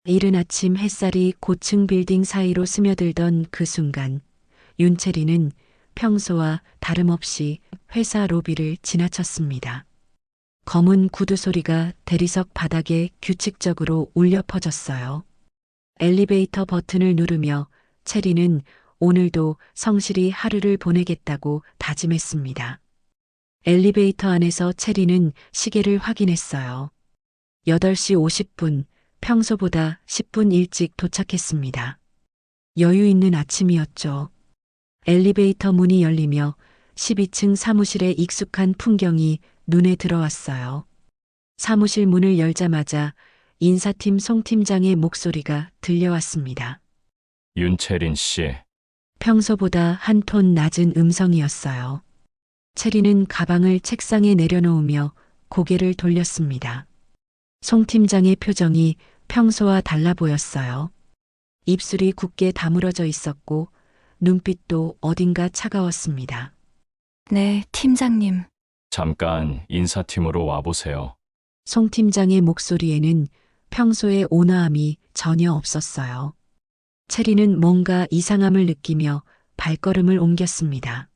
이른 아침 햇살이 고층 빌딩 사이로 스며들던 그 순간 윤채리는 평소와 다름없이 회사 로비를 지나쳤습니다. 검은 구두 소리가 대리석 바닥에 규칙적으로 울려 퍼졌어요. 엘리베이터 버튼을 누르며 채리는 오늘도 성실히 하루를 보내겠다고 다짐했습니다. 엘리베이터 안에서 채리는 시계를 확인했어요. 8시 50분, 평소보다 10분 일찍 도착했습니다. 여유 있는 아침이었죠. 엘리베이터 문이 열리며 12층 사무실의 익숙한 풍경이 눈에 들어왔어요. 사무실 문을 열자마자 인사팀 송 팀장의 목소리가 들려왔습니다. 윤채린 씨, 평소보다 한 톤 낮은 음성이었어요. 채리는 가방을 책상에 내려놓으며 고개를 돌렸습니다. 송 팀장의 표정이 평소와 달라 보였어요. 입술이 굳게 다물어져 있었고 눈빛도 어딘가 차가웠습니다. 네, 팀장님. 잠깐 인사팀으로 와보세요. 송 팀장의 목소리에는 평소의 온화함이 전혀 없었어요. 채리는 뭔가 이상함을 느끼며 발걸음을 옮겼습니다.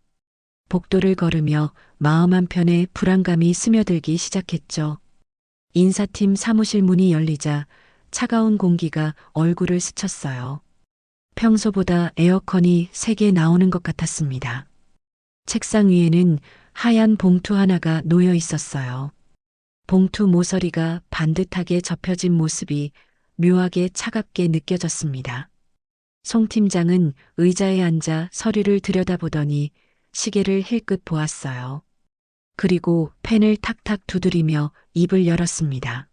복도를 걸으며 마음 한편에 불안감이 스며들기 시작했죠. 인사팀 사무실 문이 열리자 차가운 공기가 얼굴을 스쳤어요. 평소보다 에어컨이 세게 나오는 것 같았습니다. 책상 위에는 하얀 봉투 하나가 놓여 있었어요. 봉투 모서리가 반듯하게 접혀진 모습이 묘하게 차갑게 느껴졌습니다. 송 팀장은 의자에 앉아 서류를 들여다보더니 시계를 힐끗 보았어요. 그리고 펜을 탁탁 두드리며 입을 열었습니다.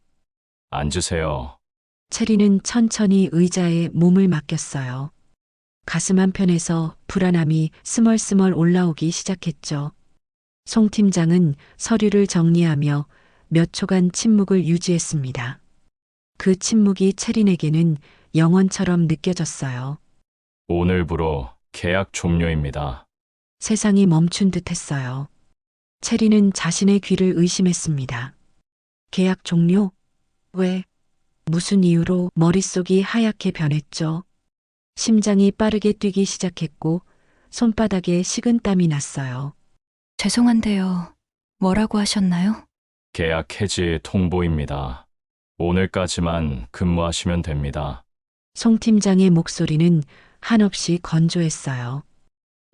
앉으세요. 체리는 천천히 의자에 몸을 맡겼어요. 가슴 한편에서 불안함이 스멀스멀 올라오기 시작했죠. 송 팀장은 서류를 정리하며 몇 초간 침묵을 유지했습니다. 그 침묵이 체린에게는 영원처럼 느껴졌어요. 오늘부로 계약 종료입니다. 세상이 멈춘 듯 했어요. 체리는 자신의 귀를 의심했습니다. 계약 종료? 왜? 무슨 이유로? 머릿속이 하얗게 변했죠. 심장이 빠르게 뛰기 시작했고 손바닥에 식은땀이 났어요. 죄송한데요. 뭐라고 하셨나요? 계약 해지 통보입니다. 오늘까지만 근무하시면 됩니다. 송 팀장의 목소리는 한없이 건조했어요.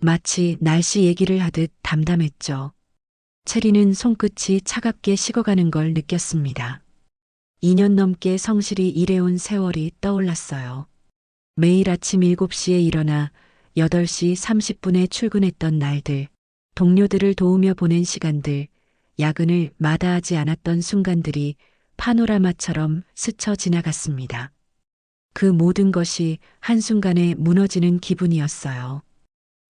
마치 날씨 얘기를 하듯 담담했죠. 체리는 손끝이 차갑게 식어가는 걸 느꼈습니다. 2년 넘게 성실히 일해온 세월이 떠올랐어요. 매일 아침 7시에 일어나 8시 30분에 출근했던 날들, 동료들을 도우며 보낸 시간들, 야근을 마다하지 않았던 순간들이 파노라마처럼 스쳐 지나갔습니다. 그 모든 것이 한순간에 무너지는 기분이었어요.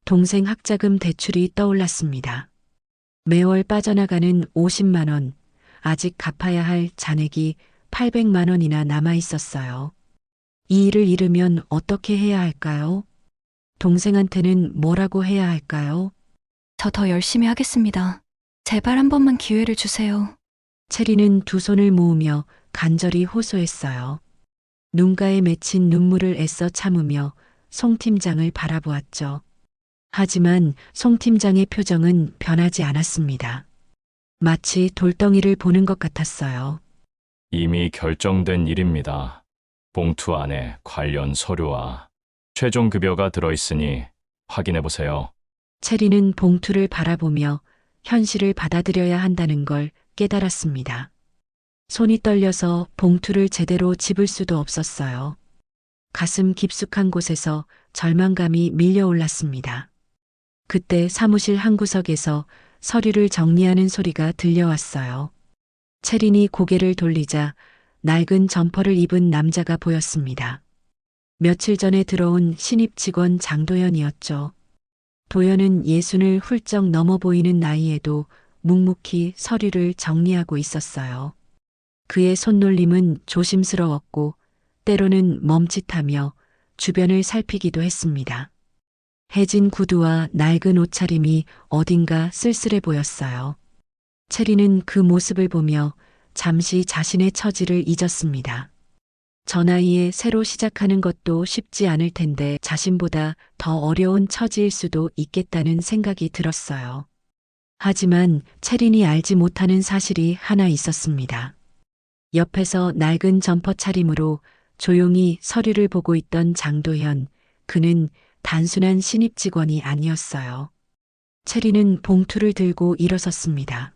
동생 학자금 대출이 떠올랐습니다. 매월 빠져나가는 50만 원, 아직 갚아야 할 잔액이 800만 원이나 남아 있었어요. 이 일을 잃으면 어떻게 해야 할까요? 동생한테는 뭐라고 해야 할까요? 저 더 열심히 하겠습니다. 제발 한 번만 기회를 주세요. 체리는 두 손을 모으며 간절히 호소했어요. 눈가에 맺힌 눈물을 애써 참으며 송 팀장을 바라보았죠. 하지만 송 팀장의 표정은 변하지 않았습니다. 마치 돌덩이를 보는 것 같았어요. 이미 결정된 일입니다. 봉투 안에 관련 서류와 최종 급여가 들어있으니 확인해보세요. 체리는 봉투를 바라보며 현실을 받아들여야 한다는 걸 깨달았습니다. 손이 떨려서 봉투를 제대로 집을 수도 없었어요. 가슴 깊숙한 곳에서 절망감이 밀려올랐습니다. 그때 사무실 한 구석에서 서류를 정리하는 소리가 들려왔어요. 체린이 고개를 돌리자 낡은 점퍼를 입은 남자가 보였습니다. 며칠 전에 들어온 신입 직원 장도연이었죠. 도연은 60을 훌쩍 넘어 보이는 나이에도 묵묵히 서류를 정리하고 있었어요. 그의 손놀림은 조심스러웠고 때로는 멈칫하며 주변을 살피기도 했습니다. 해진 구두와 낡은 옷차림이 어딘가 쓸쓸해 보였어요. 체리는 그 모습을 보며 잠시 자신의 처지를 잊었습니다. 저 나이에 새로 시작하는 것도 쉽지 않을 텐데 자신보다 더 어려운 처지일 수도 있겠다는 생각이 들었어요. 하지만 체린이 알지 못하는 사실이 하나 있었습니다. 옆에서 낡은 점퍼 차림으로 조용히 서류를 보고 있던 장도현, 그는 단순한 신입 직원이 아니었어요. 체리는 봉투를 들고 일어섰습니다.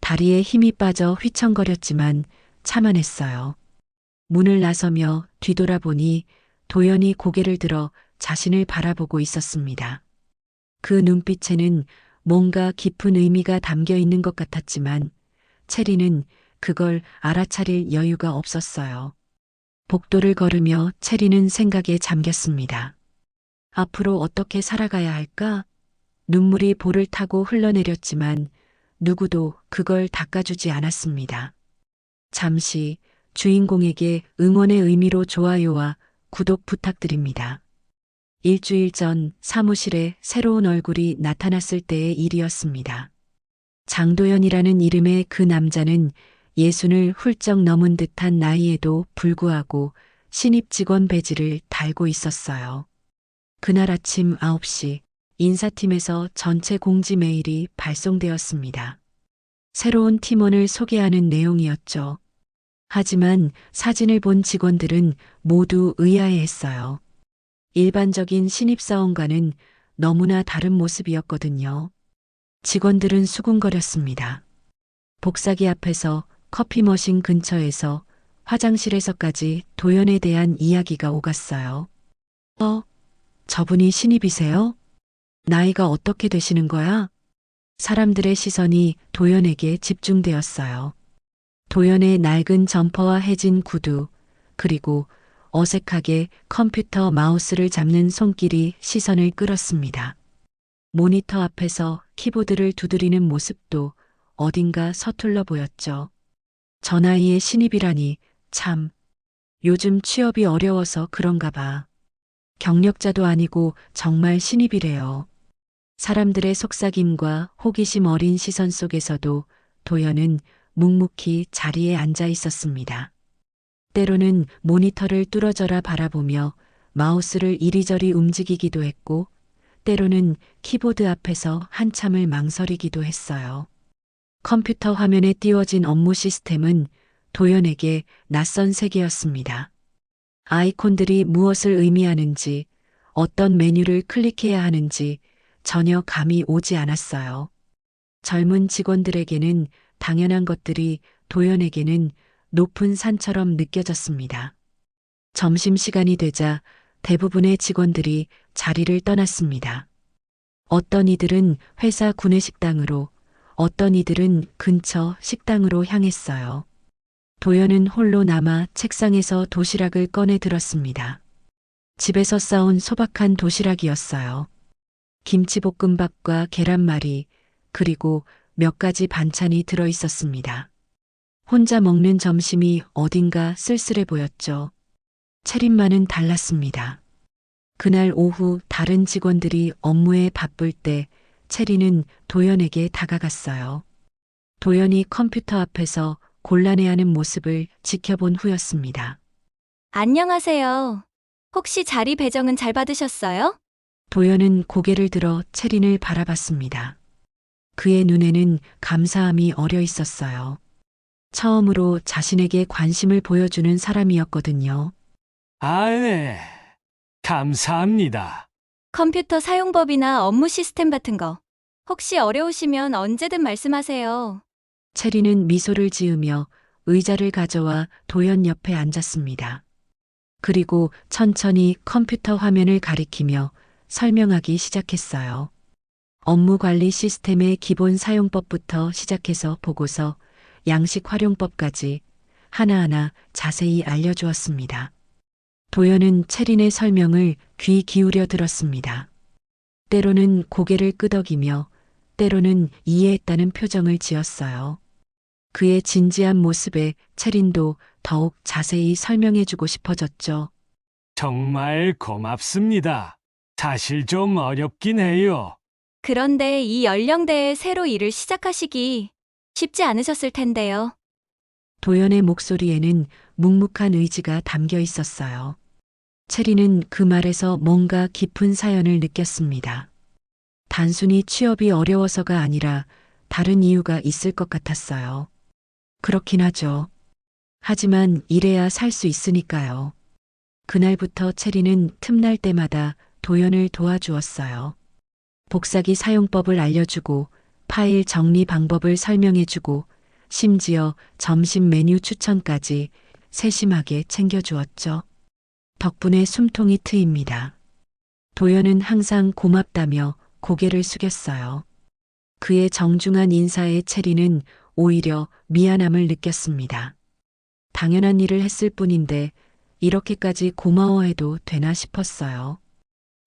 다리에 힘이 빠져 휘청거렸지만 참아냈어요. 문을 나서며 뒤돌아보니 도연이 고개를 들어 자신을 바라보고 있었습니다. 그 눈빛에는 뭔가 깊은 의미가 담겨 있는 것 같았지만 체리는 그걸 알아차릴 여유가 없었어요. 복도를 걸으며 체리는 생각에 잠겼습니다. 앞으로 어떻게 살아가야 할까? 눈물이 볼을 타고 흘러내렸지만 누구도 그걸 닦아주지 않았습니다. 잠시 주인공에게 응원의 의미로 좋아요와 구독 부탁드립니다. 일주일 전 사무실에 새로운 얼굴이 나타났을 때의 일이었습니다. 장도연이라는 이름의 그 남자는 예순을 훌쩍 넘은 듯한 나이에도 불구하고 신입 직원 배지를 달고 있었어요. 그날 아침 9시 인사팀에서 전체 공지 메일이 발송되었습니다. 새로운 팀원을 소개하는 내용이었죠. 하지만 사진을 본 직원들은 모두 의아해했어요. 일반적인 신입사원과는 너무나 다른 모습이었거든요. 직원들은 수군거렸습니다. 복사기 앞에서 커피 머신 근처에서 화장실에서까지 도연에 대한 이야기가 오갔어요. 저분이 신입이세요? 나이가 어떻게 되시는 거야? 사람들의 시선이 도연에게 집중되었어요. 도연의 낡은 점퍼와 해진 구두, 그리고 어색하게 컴퓨터 마우스를 잡는 손길이 시선을 끌었습니다. 모니터 앞에서 키보드를 두드리는 모습도 어딘가 서툴러 보였죠. 저 나이에 신입이라니 참. 요즘 취업이 어려워서 그런가 봐. 경력자도 아니고 정말 신입이래요. 사람들의 속삭임과 호기심 어린 시선 속에서도 도연은 묵묵히 자리에 앉아 있었습니다. 때로는 모니터를 뚫어져라 바라보며 마우스를 이리저리 움직이기도 했고, 때로는 키보드 앞에서 한참을 망설이기도 했어요. 컴퓨터 화면에 띄워진 업무 시스템은 도연에게 낯선 세계였습니다. 아이콘들이 무엇을 의미하는지, 어떤 메뉴를 클릭해야 하는지 전혀 감이 오지 않았어요. 젊은 직원들에게는 당연한 것들이 도연에게는 높은 산처럼 느껴졌습니다. 점심시간이 되자 대부분의 직원들이 자리를 떠났습니다. 어떤 이들은 회사 구내식당으로, 어떤 이들은 근처 식당으로 향했어요. 도연은 홀로 남아 책상에서 도시락을 꺼내 들었습니다. 집에서 싸온 소박한 도시락이었어요. 김치볶음밥과 계란말이, 그리고 몇 가지 반찬이 들어 있었습니다. 혼자 먹는 점심이 어딘가 쓸쓸해 보였죠. 체린만은 달랐습니다. 그날 오후 다른 직원들이 업무에 바쁠 때 체리는 도연에게 다가갔어요. 도연이 컴퓨터 앞에서 곤란해하는 모습을 지켜본 후였습니다. 안녕하세요. 혹시 자리 배정은 잘 받으셨어요? 도연은 고개를 들어 체린을 바라봤습니다. 그의 눈에는 감사함이 어려 있었어요. 처음으로 자신에게 관심을 보여주는 사람이었거든요. 네. 감사합니다. 컴퓨터 사용법이나 업무 시스템 같은 거. 혹시 어려우시면 언제든 말씀하세요. 체리는 미소를 지으며 의자를 가져와 도연 옆에 앉았습니다. 그리고 천천히 컴퓨터 화면을 가리키며 설명하기 시작했어요. 업무 관리 시스템의 기본 사용법부터 시작해서 보고서, 양식 활용법까지 하나하나 자세히 알려주었습니다. 도연은 체린의 설명을 귀 기울여 들었습니다. 때로는 고개를 끄덕이며 때로는 이해했다는 표정을 지었어요. 그의 진지한 모습에 체린도 더욱 자세히 설명해주고 싶어졌죠. 정말 고맙습니다. 사실 좀 어렵긴 해요. 그런데 이 연령대에 새로 일을 시작하시기 쉽지 않으셨을 텐데요. 도연의 목소리에는 묵묵한 의지가 담겨 있었어요. 체리는 그 말에서 뭔가 깊은 사연을 느꼈습니다. 단순히 취업이 어려워서가 아니라 다른 이유가 있을 것 같았어요. 그렇긴 하죠. 하지만 이래야 살 수 있으니까요. 그날부터 체리는 틈날 때마다 도연을 도와주었어요. 복사기 사용법을 알려주고 파일 정리 방법을 설명해주고 심지어 점심 메뉴 추천까지 세심하게 챙겨주었죠. 덕분에 숨통이 트입니다. 도연은 항상 고맙다며 고개를 숙였어요. 그의 정중한 인사에 체리는 오히려 미안함을 느꼈습니다. 당연한 일을 했을 뿐인데 이렇게까지 고마워해도 되나 싶었어요.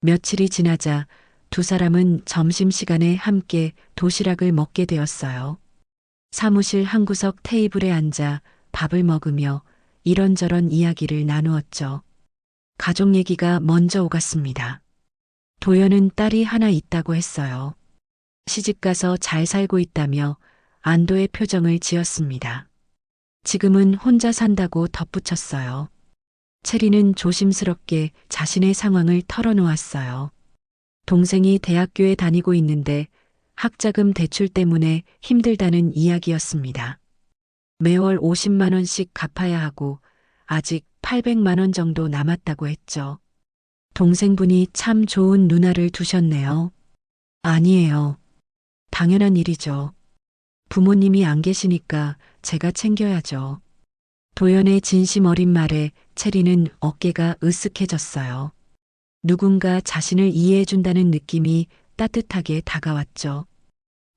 며칠이 지나자 두 사람은 점심시간에 함께 도시락을 먹게 되었어요. 사무실 한 구석 테이블에 앉아 밥을 먹으며 이런저런 이야기를 나누었죠. 가족 얘기가 먼저 오갔습니다. 도연은 딸이 하나 있다고 했어요. 시집가서 잘 살고 있다며 안도의 표정을 지었습니다. 지금은 혼자 산다고 덧붙였어요. 체리는 조심스럽게 자신의 상황을 털어놓았어요. 동생이 대학교에 다니고 있는데 학자금 대출 때문에 힘들다는 이야기였습니다. 매월 50만 원씩 갚아야 하고 아직 800만 원 정도 남았다고 했죠. 동생분이 참 좋은 누나를 두셨네요. 아니에요. 당연한 일이죠. 부모님이 안 계시니까 제가 챙겨야죠. 도연의 진심 어린 말에 체리는 어깨가 으쓱해졌어요. 누군가 자신을 이해해준다는 느낌이 따뜻하게 다가왔죠.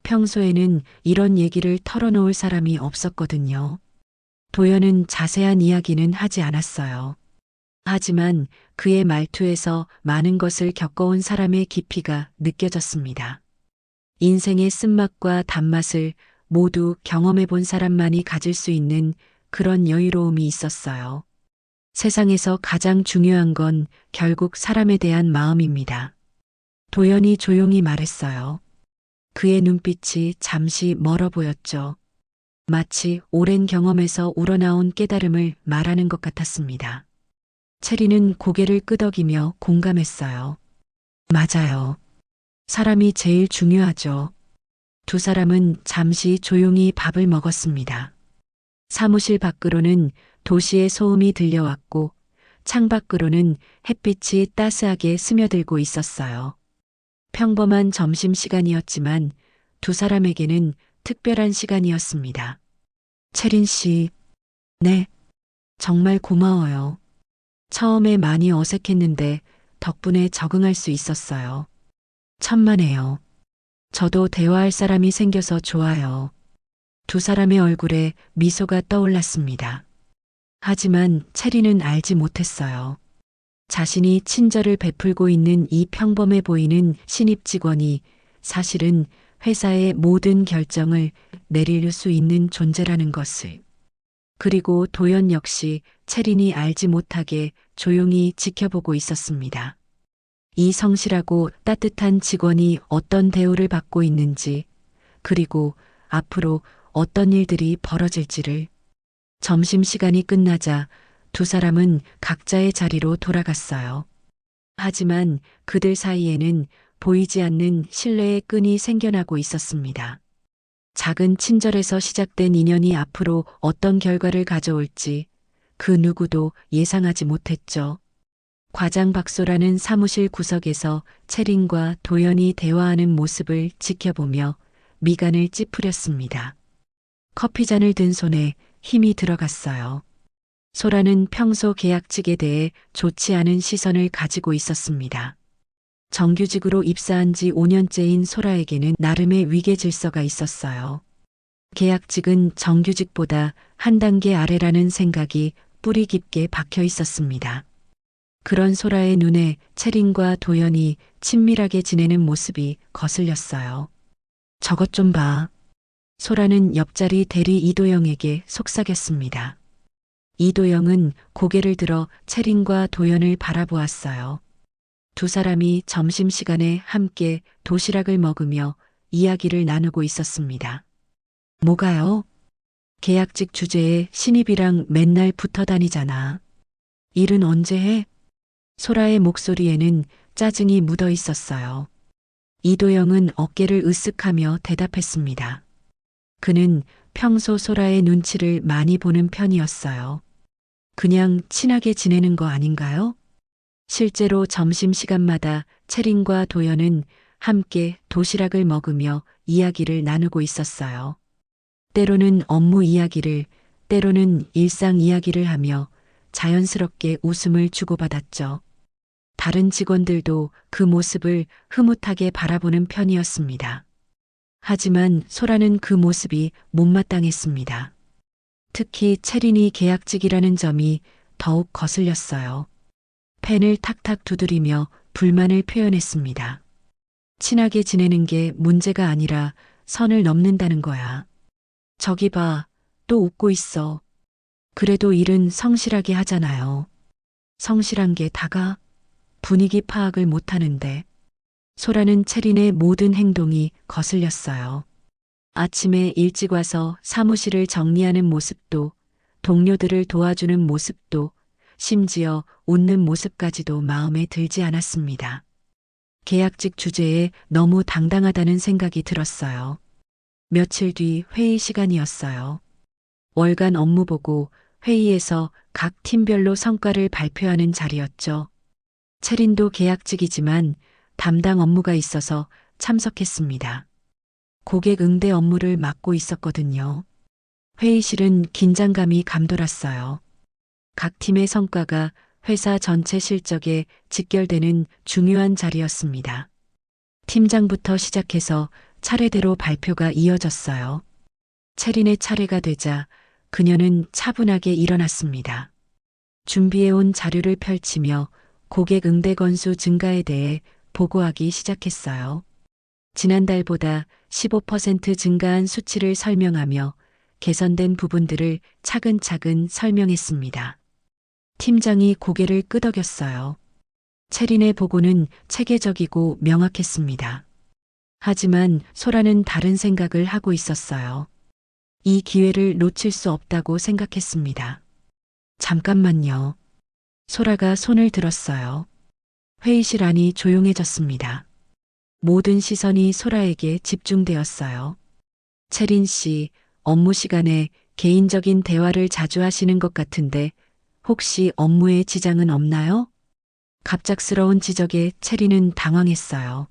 평소에는 이런 얘기를 털어놓을 사람이 없었거든요. 도연은 자세한 이야기는 하지 않았어요. 하지만 그의 말투에서 많은 것을 겪어온 사람의 깊이가 느껴졌습니다. 인생의 쓴맛과 단맛을 모두 경험해 본 사람만이 가질 수 있는 그런 여유로움이 있었어요. 세상에서 가장 중요한 건 결국 사람에 대한 마음입니다. 도연이 조용히 말했어요. 그의 눈빛이 잠시 멀어 보였죠. 마치 오랜 경험에서 우러나온 깨달음을 말하는 것 같았습니다. 체리는 고개를 끄덕이며 공감했어요. 맞아요. 사람이 제일 중요하죠. 두 사람은 잠시 조용히 밥을 먹었습니다. 사무실 밖으로는 도시의 소음이 들려왔고 창밖으로는 햇빛이 따스하게 스며들고 있었어요. 평범한 점심시간이었지만 두 사람에게는 특별한 시간이었습니다. 체린 씨, 네, 정말 고마워요. 처음에 많이 어색했는데 덕분에 적응할 수 있었어요. 천만에요. 저도 대화할 사람이 생겨서 좋아요. 두 사람의 얼굴에 미소가 떠올랐습니다. 하지만 체리는 알지 못했어요. 자신이 친절을 베풀고 있는 이 평범해 보이는 신입 직원이 사실은 회사의 모든 결정을 내릴 수 있는 존재라는 것을. 그리고 도연 역시 체린이 알지 못하게 조용히 지켜보고 있었습니다. 이 성실하고 따뜻한 직원이 어떤 대우를 받고 있는지, 그리고 앞으로 어떤 일들이 벌어질지를. 점심시간이 끝나자 두 사람은 각자의 자리로 돌아갔어요. 하지만 그들 사이에는 보이지 않는 신뢰의 끈이 생겨나고 있었습니다. 작은 친절에서 시작된 인연이 앞으로 어떤 결과를 가져올지 그 누구도 예상하지 못했죠. 과장 박소라는 사무실 구석에서 체린과 도연이 대화하는 모습을 지켜보며 미간을 찌푸렸습니다. 커피잔을 든 손에 힘이 들어갔어요. 소라는 평소 계약직에 대해 좋지 않은 시선을 가지고 있었습니다. 정규직으로 입사한 지 5년째인 소라에게는 나름의 위계 질서가 있었어요. 계약직은 정규직보다 한 단계 아래라는 생각이 뿌리 깊게 박혀 있었습니다. 그런 소라의 눈에 체린과 도연이 친밀하게 지내는 모습이 거슬렸어요. 저것 좀 봐. 소라는 옆자리 대리 이도영에게 속삭였습니다. 이도영은 고개를 들어 체린과 도연을 바라보았어요. 두 사람이 점심시간에 함께 도시락을 먹으며 이야기를 나누고 있었습니다. 뭐가요? 계약직 주제에 신입이랑 맨날 붙어 다니잖아. 일은 언제 해? 소라의 목소리에는 짜증이 묻어 있었어요. 이도영은 어깨를 으쓱하며 대답했습니다. 그는 평소 소라의 눈치를 많이 보는 편이었어요. 그냥 친하게 지내는 거 아닌가요? 실제로 점심시간마다 채린과 도연은 함께 도시락을 먹으며 이야기를 나누고 있었어요. 때로는 업무 이야기를, 때로는 일상 이야기를 하며 자연스럽게 웃음을 주고받았죠. 다른 직원들도 그 모습을 흐뭇하게 바라보는 편이었습니다. 하지만 소라는 그 모습이 못마땅했습니다. 특히 채린이 계약직이라는 점이 더욱 거슬렸어요. 펜을 탁탁 두드리며 불만을 표현했습니다. 친하게 지내는 게 문제가 아니라 선을 넘는다는 거야. 저기 봐, 또 웃고 있어. 그래도 일은 성실하게 하잖아요. 성실한 게 다가? 분위기 파악을 못하는데. 소라는 채린의 모든 행동이 거슬렸어요. 아침에 일찍 와서 사무실을 정리하는 모습도, 동료들을 도와주는 모습도, 심지어 웃는 모습까지도 마음에 들지 않았습니다. 계약직 주제에 너무 당당하다는 생각이 들었어요. 며칠 뒤 회의 시간이었어요. 월간 업무 보고 회의에서 각 팀별로 성과를 발표하는 자리였죠. 채린도 계약직이지만 담당 업무가 있어서 참석했습니다. 고객 응대 업무를 맡고 있었거든요. 회의실은 긴장감이 감돌았어요. 각 팀의 성과가 회사 전체 실적에 직결되는 중요한 자리였습니다. 팀장부터 시작해서 차례대로 발표가 이어졌어요. 채린의 차례가 되자 그녀는 차분하게 일어났습니다. 준비해온 자료를 펼치며 고객 응대 건수 증가에 대해 보고하기 시작했어요. 지난달보다 15% 증가한 수치를 설명하며 개선된 부분들을 차근차근 설명했습니다. 팀장이 고개를 끄덕였어요. 채린의 보고는 체계적이고 명확했습니다. 하지만 소라는 다른 생각을 하고 있었어요. 이 기회를 놓칠 수 없다고 생각했습니다. 잠깐만요. 소라가 손을 들었어요. 회의실 안이 조용해졌습니다. 모든 시선이 소라에게 집중되었어요. 채린 씨, 업무 시간에 개인적인 대화를 자주 하시는 것 같은데 혹시 업무에 지장은 없나요? 갑작스러운 지적에 채린은 당황했어요.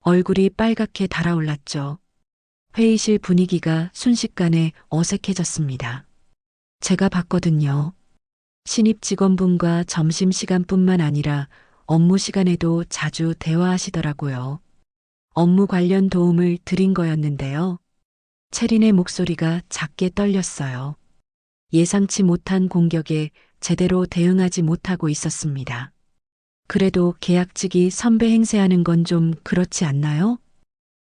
얼굴이 빨갛게 달아올랐죠. 회의실 분위기가 순식간에 어색해졌습니다. 제가 봤거든요. 신입 직원분과 점심시간뿐만 아니라 업무 시간에도 자주 대화하시더라고요. 업무 관련 도움을 드린 거였는데요. 채린의 목소리가 작게 떨렸어요. 예상치 못한 공격에 제대로 대응하지 못하고 있었습니다. 그래도 계약직이 선배 행세하는 건 좀 그렇지 않나요?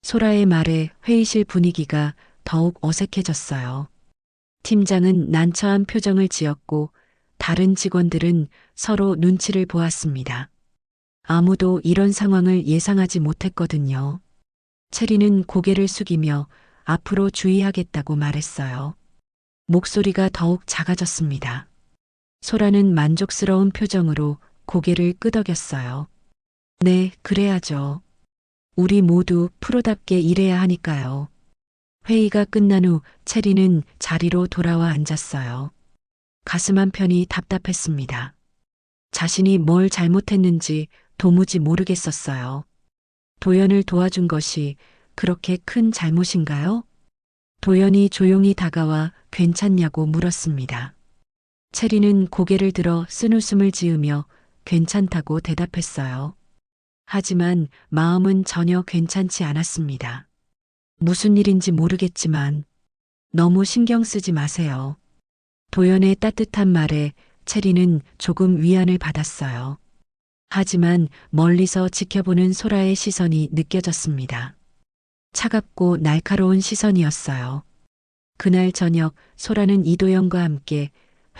소라의 말에 회의실 분위기가 더욱 어색해졌어요. 팀장은 난처한 표정을 지었고 다른 직원들은 서로 눈치를 보았습니다. 아무도 이런 상황을 예상하지 못했거든요. 채린은 고개를 숙이며 앞으로 주의하겠다고 말했어요. 목소리가 더욱 작아졌습니다. 소라는 만족스러운 표정으로 고개를 끄덕였어요. 네, 그래야죠. 우리 모두 프로답게 일해야 하니까요. 회의가 끝난 후 채린은 자리로 돌아와 앉았어요. 가슴 한편이 답답했습니다. 자신이 뭘 잘못했는지 도무지 모르겠었어요. 도연을 도와준 것이 그렇게 큰 잘못인가요? 도연이 조용히 다가와 괜찮냐고 물었습니다. 채린은 고개를 들어 쓴웃음을 지으며 괜찮다고 대답했어요. 하지만 마음은 전혀 괜찮지 않았습니다. 무슨 일인지 모르겠지만 너무 신경 쓰지 마세요. 도연의 따뜻한 말에 채린은 조금 위안을 받았어요. 하지만 멀리서 지켜보는 소라의 시선이 느껴졌습니다. 차갑고 날카로운 시선이었어요. 그날 저녁 소라는 이도영과 함께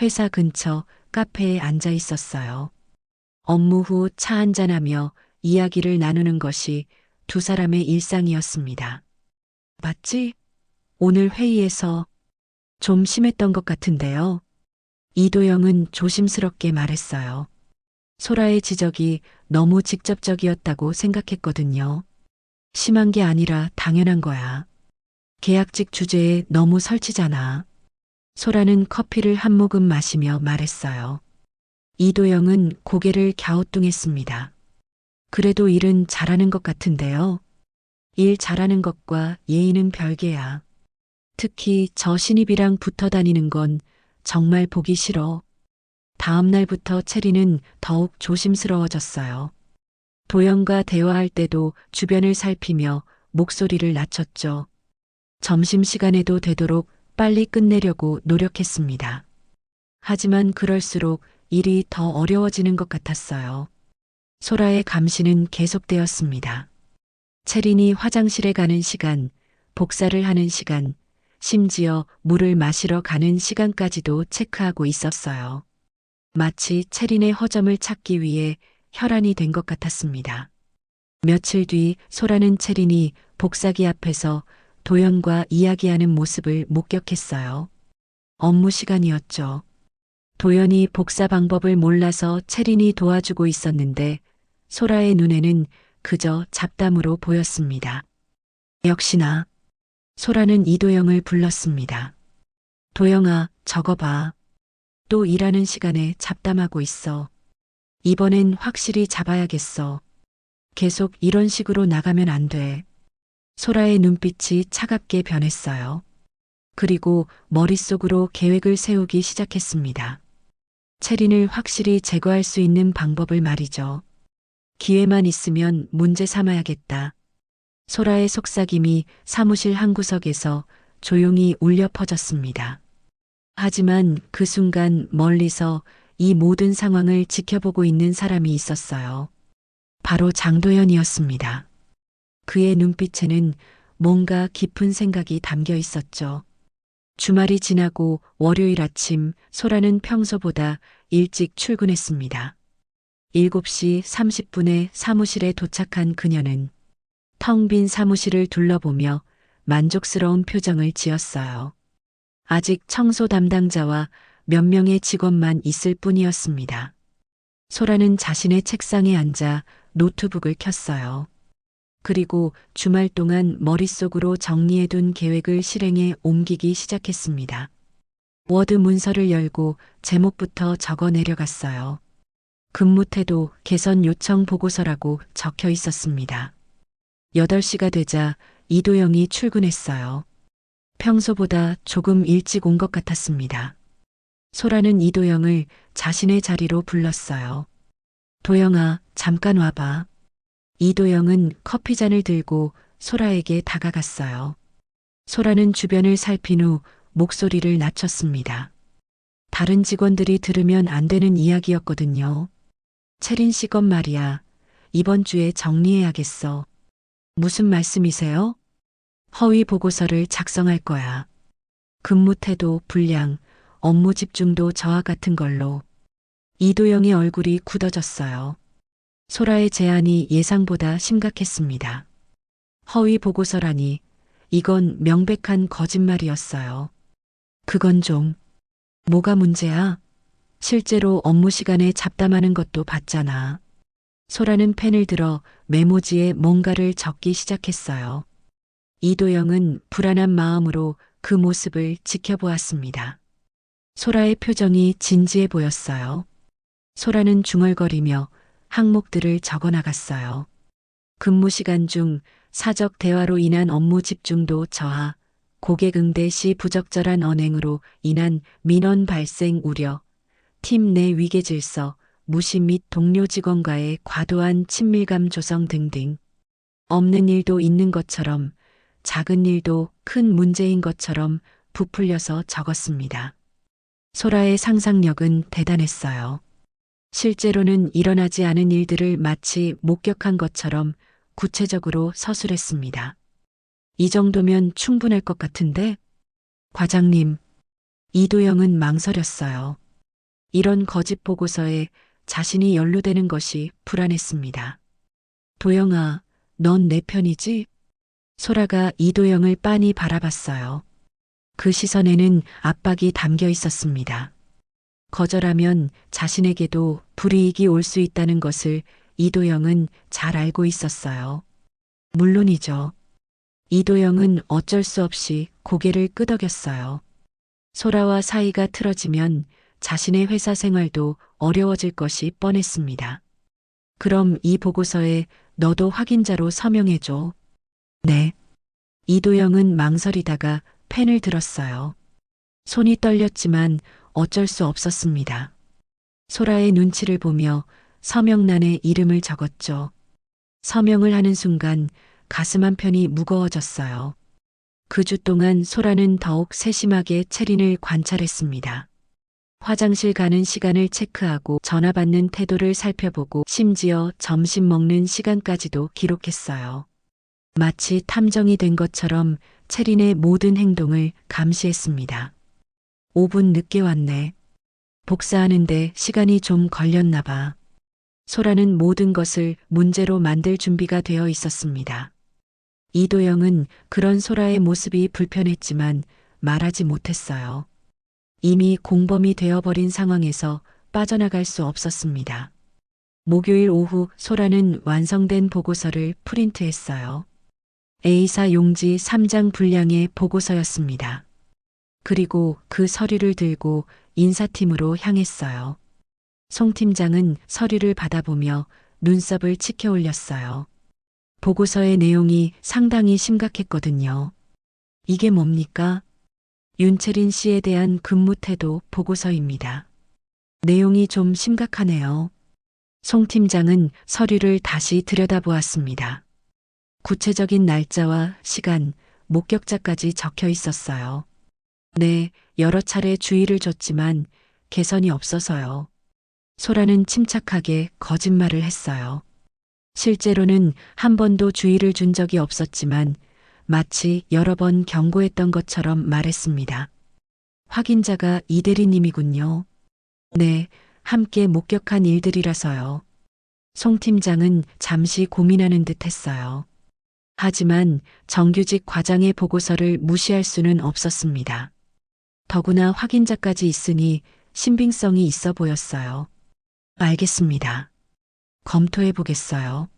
회사 근처 카페에 앉아 있었어요. 업무 후 차 한잔하며 이야기를 나누는 것이 두 사람의 일상이었습니다. 맞지? 오늘 회의에서 좀 심했던 것 같은데요. 이도영은 조심스럽게 말했어요. 소라의 지적이 너무 직접적이었다고 생각했거든요. 심한 게 아니라 당연한 거야. 계약직 주제에 너무 설치잖아. 소라는 커피를 한 모금 마시며 말했어요. 이도영은 고개를 갸우뚱했습니다. 그래도 일은 잘하는 것 같은데요. 일 잘하는 것과 예의는 별개야. 특히 저 신입이랑 붙어 다니는 건 정말 보기 싫어. 다음 날부터 체리는 더욱 조심스러워졌어요. 도영과 대화할 때도 주변을 살피며 목소리를 낮췄죠. 점심시간에도 되도록 빨리 끝내려고 노력했습니다. 하지만 그럴수록 일이 더 어려워지는 것 같았어요. 소라의 감시는 계속되었습니다. 체린이 화장실에 가는 시간, 복사를 하는 시간, 심지어 물을 마시러 가는 시간까지도 체크하고 있었어요. 마치 체린의 허점을 찾기 위해 혈안이 된 것 같았습니다. 며칠 뒤 소라는 체린이 복사기 앞에서 도연과 이야기하는 모습을 목격했어요. 업무 시간이었죠. 도연이 복사 방법을 몰라서 체린이 도와주고 있었는데 소라의 눈에는 그저 잡담으로 보였습니다. 역시나 소라는 이도영을 불렀습니다. 도영아, 저거 봐. 또 일하는 시간에 잡담하고 있어. 이번엔 확실히 잡아야겠어. 계속 이런 식으로 나가면 안 돼. 소라의 눈빛이 차갑게 변했어요. 그리고 머릿속으로 계획을 세우기 시작했습니다. 체린을 확실히 제거할 수 있는 방법을 말이죠. 기회만 있으면 문제 삼아야겠다. 소라의 속삭임이 사무실 한 구석에서 조용히 울려 퍼졌습니다. 하지만 그 순간 멀리서 이 모든 상황을 지켜보고 있는 사람이 있었어요. 바로 장도연이었습니다. 그의 눈빛에는 뭔가 깊은 생각이 담겨 있었죠. 주말이 지나고 월요일 아침 소라는 평소보다 일찍 출근했습니다. 7시 30분에 사무실에 도착한 그녀는 텅 빈 사무실을 둘러보며 만족스러운 표정을 지었어요. 아직 청소 담당자와 몇 명의 직원만 있을 뿐이었습니다. 소라는 자신의 책상에 앉아 노트북을 켰어요. 그리고 주말 동안 머릿속으로 정리해둔 계획을 실행에 옮기기 시작했습니다. 워드 문서를 열고 제목부터 적어 내려갔어요. 근무 태도 개선 요청 보고서라고 적혀 있었습니다. 8시가 되자 이도영이 출근했어요. 평소보다 조금 일찍 온 것 같았습니다. 소라는 이도영을 자신의 자리로 불렀어요. 도영아, 잠깐 와봐. 이도영은 커피잔을 들고 소라에게 다가갔어요. 소라는 주변을 살핀 후 목소리를 낮췄습니다. 다른 직원들이 들으면 안 되는 이야기였거든요. 체린 씨 건 말이야. 이번 주에 정리해야겠어. 무슨 말씀이세요? 허위 보고서를 작성할 거야. 근무 태도, 분량, 업무 집중도 저와 같은 걸로. 이도영의 얼굴이 굳어졌어요. 소라의 제안이 예상보다 심각했습니다. 허위 보고서라니, 이건 명백한 거짓말이었어요. 그건 좀, 뭐가 문제야? 실제로 업무 시간에 잡담하는 것도 봤잖아. 소라는 펜을 들어 메모지에 뭔가를 적기 시작했어요. 이도영은 불안한 마음으로 그 모습을 지켜보았습니다. 소라의 표정이 진지해 보였어요. 소라는 중얼거리며 항목들을 적어 나갔어요. 근무 시간 중 사적 대화로 인한 업무 집중도 저하, 고객 응대 시 부적절한 언행으로 인한 민원 발생 우려, 팀 내 위계 질서, 무시 및 동료 직원과의 과도한 친밀감 조성 등등. 없는 일도 있는 것처럼, 작은 일도 큰 문제인 것처럼 부풀려서 적었습니다. 소라의 상상력은 대단했어요. 실제로는 일어나지 않은 일들을 마치 목격한 것처럼 구체적으로 서술했습니다. 이 정도면 충분할 것 같은데? 과장님, 이도영은 망설였어요. 이런 거짓 보고서에 자신이 연루되는 것이 불안했습니다. 도영아, 넌 내 편이지? 소라가 이도영을 빤히 바라봤어요. 그 시선에는 압박이 담겨 있었습니다. 거절하면 자신에게도 불이익이 올 수 있다는 것을 이도영은 잘 알고 있었어요. 물론이죠. 이도영은 어쩔 수 없이 고개를 끄덕였어요. 소라와 사이가 틀어지면 자신의 회사 생활도 어려워질 것이 뻔했습니다. 그럼 이 보고서에 너도 확인자로 서명해줘. 네. 이도영은 망설이다가 펜을 들었어요. 손이 떨렸지만 어쩔 수 없었습니다. 소라의 눈치를 보며 서명란에 이름을 적었죠. 서명을 하는 순간 가슴 한편이 무거워졌어요. 그 주 동안 소라는 더욱 세심하게 채린을 관찰했습니다. 화장실 가는 시간을 체크하고 전화 받는 태도를 살펴보고 심지어 점심 먹는 시간까지도 기록했어요. 마치 탐정이 된 것처럼 채린의 모든 행동을 감시했습니다. 5분 늦게 왔네. 복사하는데 시간이 좀 걸렸나 봐. 소라는 모든 것을 문제로 만들 준비가 되어 있었습니다. 이도영은 그런 소라의 모습이 불편했지만 말하지 못했어요. 이미 공범이 되어버린 상황에서 빠져나갈 수 없었습니다. 목요일 오후 소라는 완성된 보고서를 프린트했어요. A사 용지 3장 분량의 보고서였습니다. 그리고 그 서류를 들고 인사팀으로 향했어요. 송 팀장은 서류를 받아보며 눈썹을 치켜 올렸어요. 보고서의 내용이 상당히 심각했거든요. 이게 뭡니까? 윤채린 씨에 대한 근무 태도 보고서입니다. 내용이 좀 심각하네요. 송 팀장은 서류를 다시 들여다보았습니다. 구체적인 날짜와 시간, 목격자까지 적혀 있었어요. 네, 여러 차례 주의를 줬지만 개선이 없어서요. 소라는 침착하게 거짓말을 했어요. 실제로는 한 번도 주의를 준 적이 없었지만 마치 여러 번 경고했던 것처럼 말했습니다. 확인자가 이 대리님이군요. 네, 함께 목격한 일들이라서요. 송 팀장은 잠시 고민하는 듯 했어요. 하지만 정규직 과장의 보고서를 무시할 수는 없었습니다. 더구나 확인자까지 있으니 신빙성이 있어 보였어요. 알겠습니다. 검토해 보겠어요.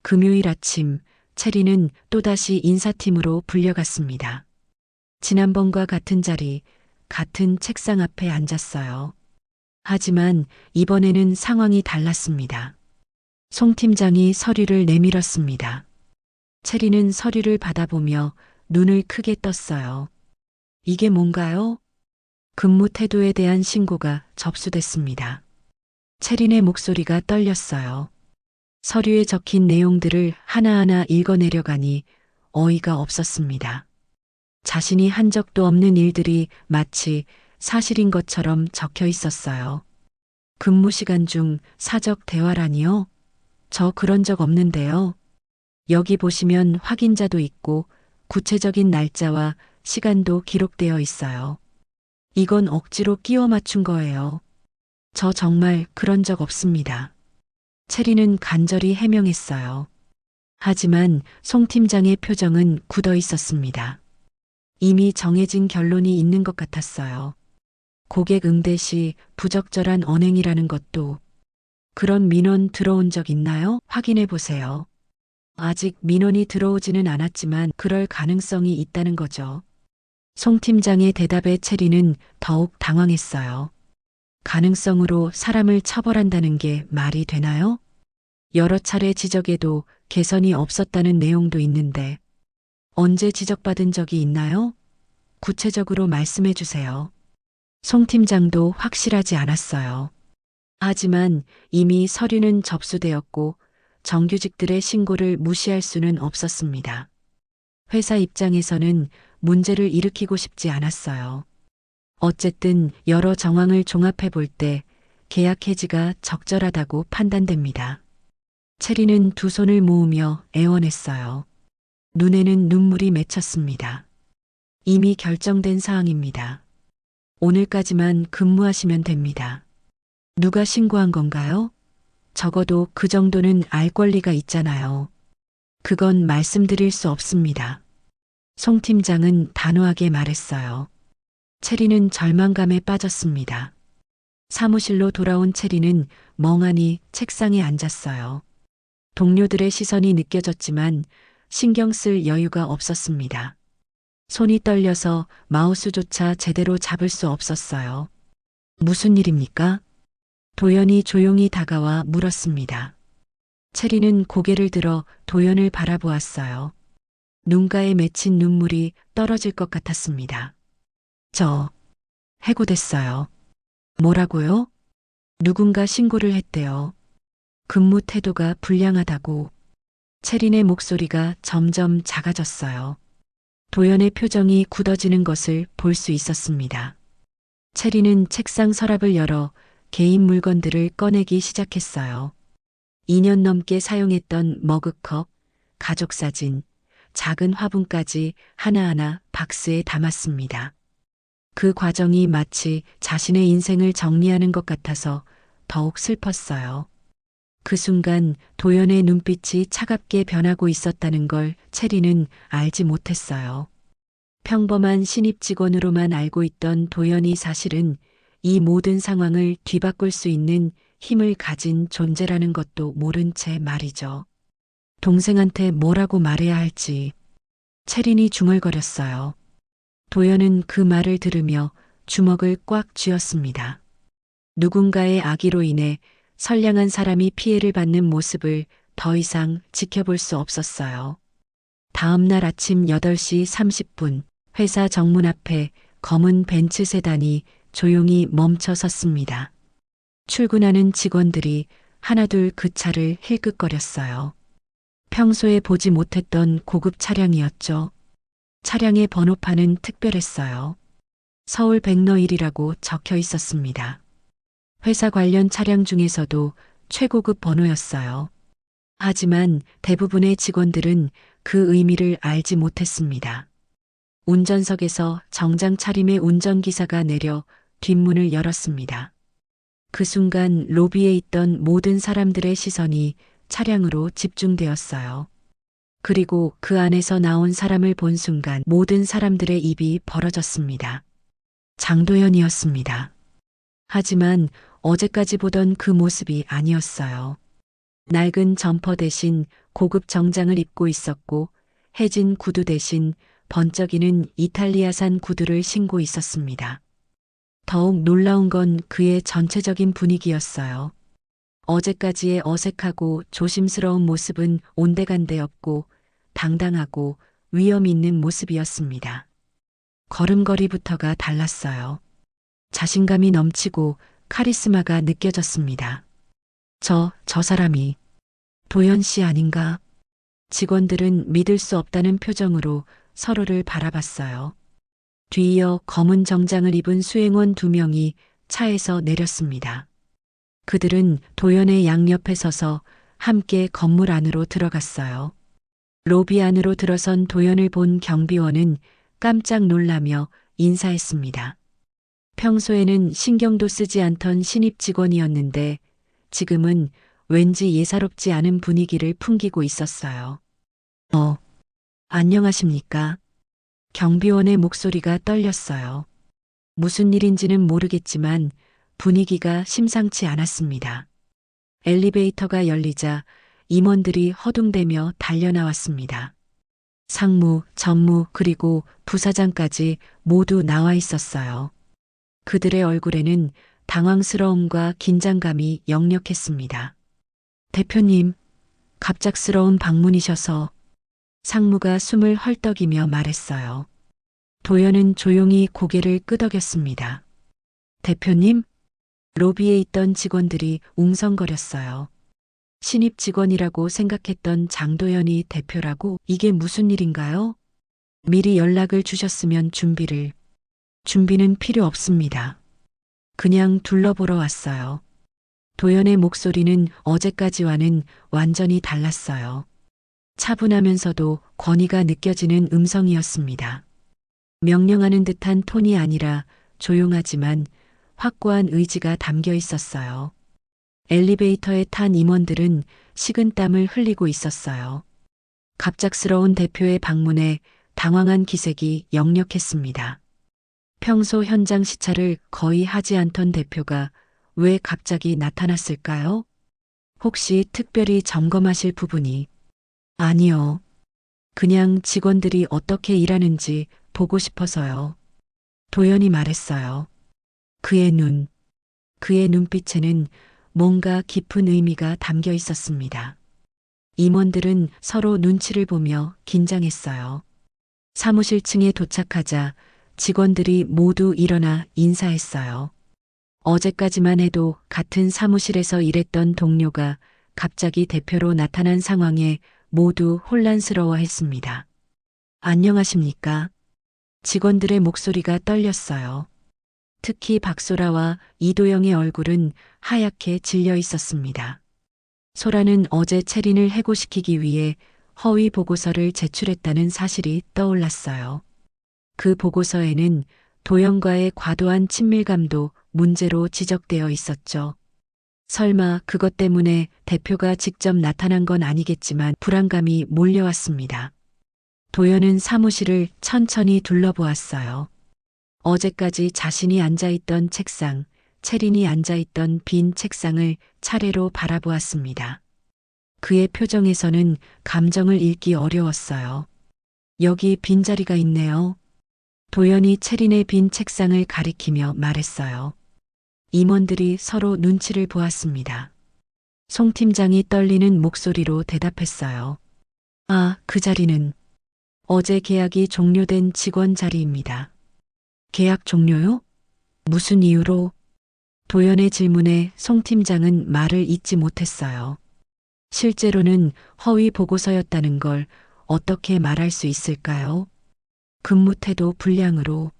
금요일 아침, 채리는 또다시 인사팀으로 불려갔습니다. 지난번과 같은 자리, 같은 책상 앞에 앉았어요. 하지만 이번에는 상황이 달랐습니다. 송 팀장이 서류를 내밀었습니다. 채리는 서류를 받아보며 눈을 크게 떴어요. 이게 뭔가요? 근무 태도에 대한 신고가 접수됐습니다. 채린의 목소리가 떨렸어요. 서류에 적힌 내용들을 하나하나 읽어내려가니 어이가 없었습니다. 자신이 한 적도 없는 일들이 마치 사실인 것처럼 적혀 있었어요. 근무 시간 중 사적 대화라니요? 저 그런 적 없는데요. 여기 보시면 확인자도 있고 구체적인 날짜와 시간도 기록되어 있어요. 이건 억지로 끼워 맞춘 거예요. 저 정말 그런 적 없습니다. 채리는 간절히 해명했어요. 하지만 송 팀장의 표정은 굳어 있었습니다. 이미 정해진 결론이 있는 것 같았어요. 고객 응대 시 부적절한 언행이라는 것도. 그런 민원 들어온 적 있나요? 확인해 보세요. 아직 민원이 들어오지는 않았지만 그럴 가능성이 있다는 거죠. 송 팀장의 대답에 채리는 더욱 당황했어요. 가능성으로 사람을 처벌한다는 게 말이 되나요? 여러 차례 지적에도 개선이 없었다는 내용도 있는데 언제 지적받은 적이 있나요? 구체적으로 말씀해 주세요. 송 팀장도 확실하지 않았어요. 하지만 이미 서류는 접수되었고 정규직들의 신고를 무시할 수는 없었습니다. 회사 입장에서는 문제를 일으키고 싶지 않았어요. 어쨌든 여러 정황을 종합해 볼 때 계약 해지가 적절하다고 판단됩니다. 채리는 두 손을 모으며 애원했어요. 눈에는 눈물이 맺혔습니다. 이미 결정된 사항입니다. 오늘까지만 근무하시면 됩니다. 누가 신고한 건가요? 적어도 그 정도는 알 권리가 있잖아요. 그건 말씀드릴 수 없습니다. 송 팀장은 단호하게 말했어요. 체리는 절망감에 빠졌습니다. 사무실로 돌아온 체리는 멍하니 책상에 앉았어요. 동료들의 시선이 느껴졌지만 신경 쓸 여유가 없었습니다. 손이 떨려서 마우스조차 제대로 잡을 수 없었어요. 무슨 일입니까? 도연이 조용히 다가와 물었습니다. 체리는 고개를 들어 도연을 바라보았어요. 눈가에 맺힌 눈물이 떨어질 것 같았습니다. 저 해고됐어요. 뭐라고요? 누군가 신고를 했대요. 근무 태도가 불량하다고. 체린의 목소리가 점점 작아졌어요. 도연의 표정이 굳어지는 것을 볼 수 있었습니다. 체린은 책상 서랍을 열어 개인 물건들을 꺼내기 시작했어요. 2년 넘게 사용했던 머그컵, 가족사진, 작은 화분까지 하나하나 박스에 담았습니다. 그 과정이 마치 자신의 인생을 정리하는 것 같아서 더욱 슬펐어요. 그 순간 도연의 눈빛이 차갑게 변하고 있었다는 걸 체리는 알지 못했어요. 평범한 신입 직원으로만 알고 있던 도연이 사실은 이 모든 상황을 뒤바꿀 수 있는 힘을 가진 존재라는 것도 모른 채 말이죠. 동생한테 뭐라고 말해야 할지 체린이 중얼거렸어요. 도연은 그 말을 들으며 주먹을 꽉 쥐었습니다. 누군가의 악의로 인해 선량한 사람이 피해를 받는 모습을 더 이상 지켜볼 수 없었어요. 다음 날 아침 8시 30분 회사 정문 앞에 검은 벤츠 세단이 조용히 멈춰 섰습니다. 출근하는 직원들이 하나둘 그 차를 힐끗거렸어요. 평소에 보지 못했던 고급 차량이었죠. 차량의 번호판은 특별했어요. 서울 백너 1이라고 적혀 있었습니다. 회사 관련 차량 중에서도 최고급 번호였어요. 하지만 대부분의 직원들은 그 의미를 알지 못했습니다. 운전석에서 정장 차림의 운전기사가 내려 뒷문을 열었습니다. 그 순간 로비에 있던 모든 사람들의 시선이 차량으로 집중되었어요. 그리고 그 안에서 나온 사람을 본 순간 모든 사람들의 입이 벌어졌습니다. 장도연이었습니다. 하지만 어제까지 보던 그 모습이 아니었어요. 낡은 점퍼 대신 고급 정장을 입고 있었고 해진 구두 대신 번쩍이는 이탈리아산 구두를 신고 있었습니다. 더욱 놀라운 건 그의 전체적인 분위기였어요. 어제까지의 어색하고 조심스러운 모습은 온데간데 없고 당당하고 위험 있는 모습이었습니다. 걸음걸이부터가 달랐어요. 자신감이 넘치고 카리스마가 느껴졌습니다. 저 사람이 도연 씨 아닌가? 직원들은 믿을 수 없다는 표정으로 서로를 바라봤어요. 뒤이어 검은 정장을 입은 수행원 2명이 차에서 내렸습니다. 그들은 도연의 양옆에 서서 함께 건물 안으로 들어갔어요. 로비 안으로 들어선 도연을 본 경비원은 깜짝 놀라며 인사했습니다. 평소에는 신경도 쓰지 않던 신입 직원이었는데 지금은 왠지 예사롭지 않은 분위기를 풍기고 있었어요. 안녕하십니까? 경비원의 목소리가 떨렸어요. 무슨 일인지는 모르겠지만 분위기가 심상치 않았습니다. 엘리베이터가 열리자 임원들이 허둥대며 달려나왔습니다. 상무, 전무, 그리고 부사장까지 모두 나와 있었어요. 그들의 얼굴에는 당황스러움과 긴장감이 역력했습니다. 대표님, 갑작스러운 방문이셔서 상무가 숨을 헐떡이며 말했어요. 도연은 조용히 고개를 끄덕였습니다. 대표님? 로비에 있던 직원들이 웅성거렸어요. 신입 직원이라고 생각했던 장도연이 대표라고 이게 무슨 일인가요? 미리 연락을 주셨으면 준비는 필요 없습니다. 그냥 둘러보러 왔어요. 도연의 목소리는 어제까지와는 완전히 달랐어요. 차분하면서도 권위가 느껴지는 음성이었습니다. 명령하는 듯한 톤이 아니라 조용하지만 확고한 의지가 담겨 있었어요. 엘리베이터에 탄 임원들은 식은땀을 흘리고 있었어요. 갑작스러운 대표의 방문에 당황한 기색이 역력했습니다. 평소 현장 시찰을 거의 하지 않던 대표가 왜 갑자기 나타났을까요? 혹시 특별히 점검하실 부분이? 아니요. 그냥 직원들이 어떻게 일하는지 보고 싶어서요. 도연이 말했어요. 그의 눈빛에는 뭔가 깊은 의미가 담겨 있었습니다. 임원들은 서로 눈치를 보며 긴장했어요. 사무실 층에 도착하자 직원들이 모두 일어나 인사했어요. 어제까지만 해도 같은 사무실에서 일했던 동료가 갑자기 대표로 나타난 상황에 모두 혼란스러워 했습니다. 안녕하십니까? 직원들의 목소리가 떨렸어요. 특히 박소라와 이도영의 얼굴은 하얗게 질려 있었습니다. 소라는 어제 채린을 해고시키기 위해 허위 보고서를 제출했다는 사실이 떠올랐어요. 그 보고서에는 도영과의 과도한 친밀감도 문제로 지적되어 있었죠. 설마 그것 때문에 대표가 직접 나타난 건 아니겠지만 불안감이 몰려왔습니다. 도연은 사무실을 천천히 둘러보았어요. 어제까지 자신이 앉아있던 책상, 채린이 앉아있던 빈 책상을 차례로 바라보았습니다. 그의 표정에서는 감정을 읽기 어려웠어요. 여기 빈자리가 있네요. 도연이 채린의 빈 책상을 가리키며 말했어요. 임원들이 서로 눈치를 보았습니다. 송 팀장이 떨리는 목소리로 대답했어요. 아, 그 자리는 어제 계약이 종료된 직원 자리입니다. 계약 종료요? 무슨 이유로? 도연의 질문에 송 팀장은 말을 잇지 못했어요. 실제로는 허위 보고서였다는 걸 어떻게 말할 수 있을까요? 근무 태도 불량으로.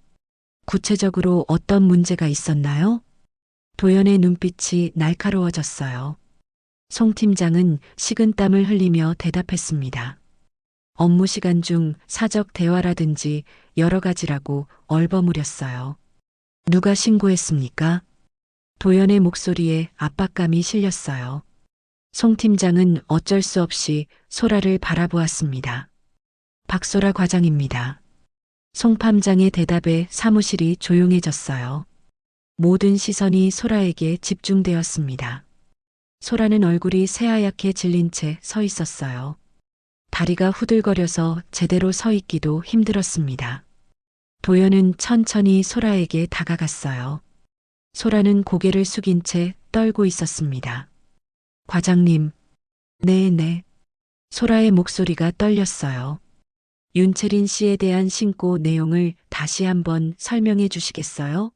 구체적으로 어떤 문제가 있었나요? 도연의 눈빛이 날카로워졌어요. 송 팀장은 식은땀을 흘리며 대답했습니다. 업무 시간 중 사적 대화라든지 여러 가지라고 얼버무렸어요. 누가 신고했습니까? 도연의 목소리에 압박감이 실렸어요. 송 팀장은 어쩔 수 없이 소라를 바라보았습니다. 박소라 과장입니다. 송 팜장의 대답에 사무실이 조용해졌어요. 모든 시선이 소라에게 집중되었습니다. 소라는 얼굴이 새하얗게 질린 채 서 있었어요. 다리가 후들거려서 제대로 서 있기도 힘들었습니다. 도연은 천천히 소라에게 다가갔어요. 소라는 고개를 숙인 채 떨고 있었습니다. 과장님. 네네. 소라의 목소리가 떨렸어요. 윤채린 씨에 대한 신고 내용을 다시 한번 설명해 주시겠어요?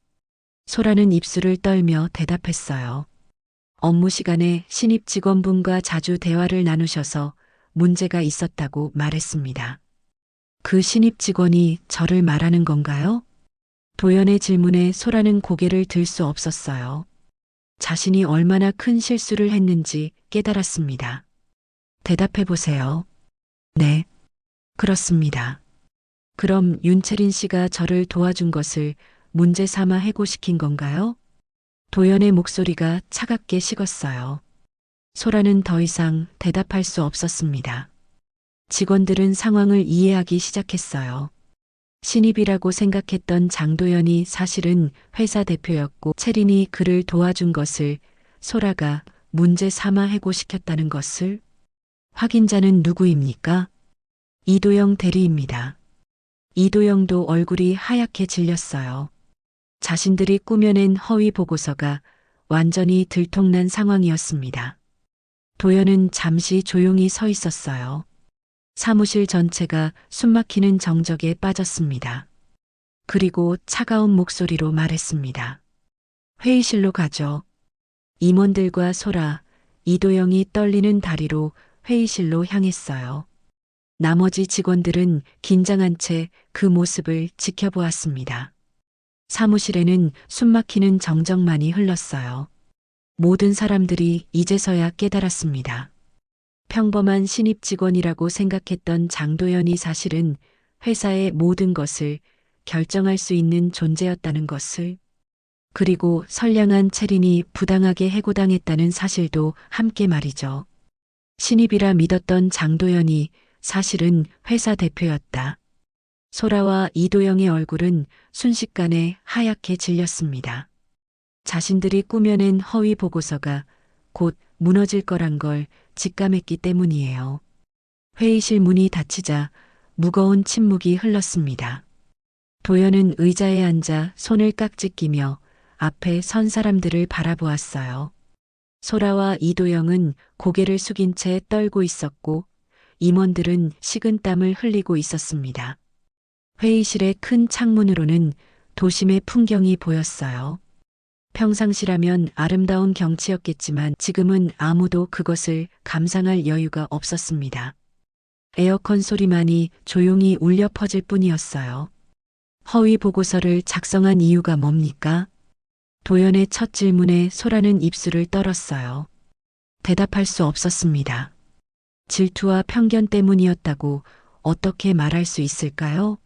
소라는 입술을 떨며 대답했어요. 업무 시간에 신입 직원분과 자주 대화를 나누셔서 문제가 있었다고 말했습니다. 그 신입 직원이 저를 말하는 건가요? 도연의 질문에 소라는 고개를 들 수 없었어요. 자신이 얼마나 큰 실수를 했는지 깨달았습니다. 대답해 보세요. 네. 그렇습니다. 그럼 윤채린 씨가 저를 도와준 것을 문제 삼아 해고시킨 건가요? 도연의 목소리가 차갑게 식었어요. 소라는 더 이상 대답할 수 없었습니다. 직원들은 상황을 이해하기 시작했어요. 신입이라고 생각했던 장도연이 사실은 회사 대표였고 채린이 그를 도와준 것을 소라가 문제 삼아 해고시켰다는 것을. 확인자는 누구입니까? 이도영 대리입니다. 이도영도 얼굴이 하얗게 질렸어요. 자신들이 꾸며낸 허위 보고서가 완전히 들통난 상황이었습니다. 도연은 잠시 조용히 서 있었어요. 사무실 전체가 숨막히는 정적에 빠졌습니다. 그리고 차가운 목소리로 말했습니다. 회의실로 가죠. 임원들과 소라, 이도영이 떨리는 다리로 회의실로 향했어요. 나머지 직원들은 긴장한 채 그 모습을 지켜보았습니다. 사무실에는 숨막히는 정적만이 흘렀어요. 모든 사람들이 이제서야 깨달았습니다. 평범한 신입 직원이라고 생각했던 장도연이 사실은 회사의 모든 것을 결정할 수 있는 존재였다는 것을. 그리고 선량한 채린이 부당하게 해고당했다는 사실도 함께 말이죠. 신입이라 믿었던 장도연이 사실은 회사 대표였다. 소라와 이도영의 얼굴은 순식간에 하얗게 질렸습니다. 자신들이 꾸며낸 허위 보고서가 곧 무너질 거란 걸 직감했기 때문이에요. 회의실 문이 닫히자 무거운 침묵이 흘렀습니다. 도연은 의자에 앉아 손을 깍지 끼며 앞에 선 사람들을 바라보았어요. 소라와 이도영은 고개를 숙인 채 떨고 있었고 임원들은 식은땀을 흘리고 있었습니다. 회의실의 큰 창문으로는 도심의 풍경이 보였어요. 평상시라면 아름다운 경치였겠지만 지금은 아무도 그것을 감상할 여유가 없었습니다. 에어컨 소리만이 조용히 울려 퍼질 뿐이었어요. 허위 보고서를 작성한 이유가 뭡니까? 도연의 첫 질문에 소라는 입술을 떨었어요. 대답할 수 없었습니다. 질투와 편견 때문이었다고 어떻게 말할 수 있을까요?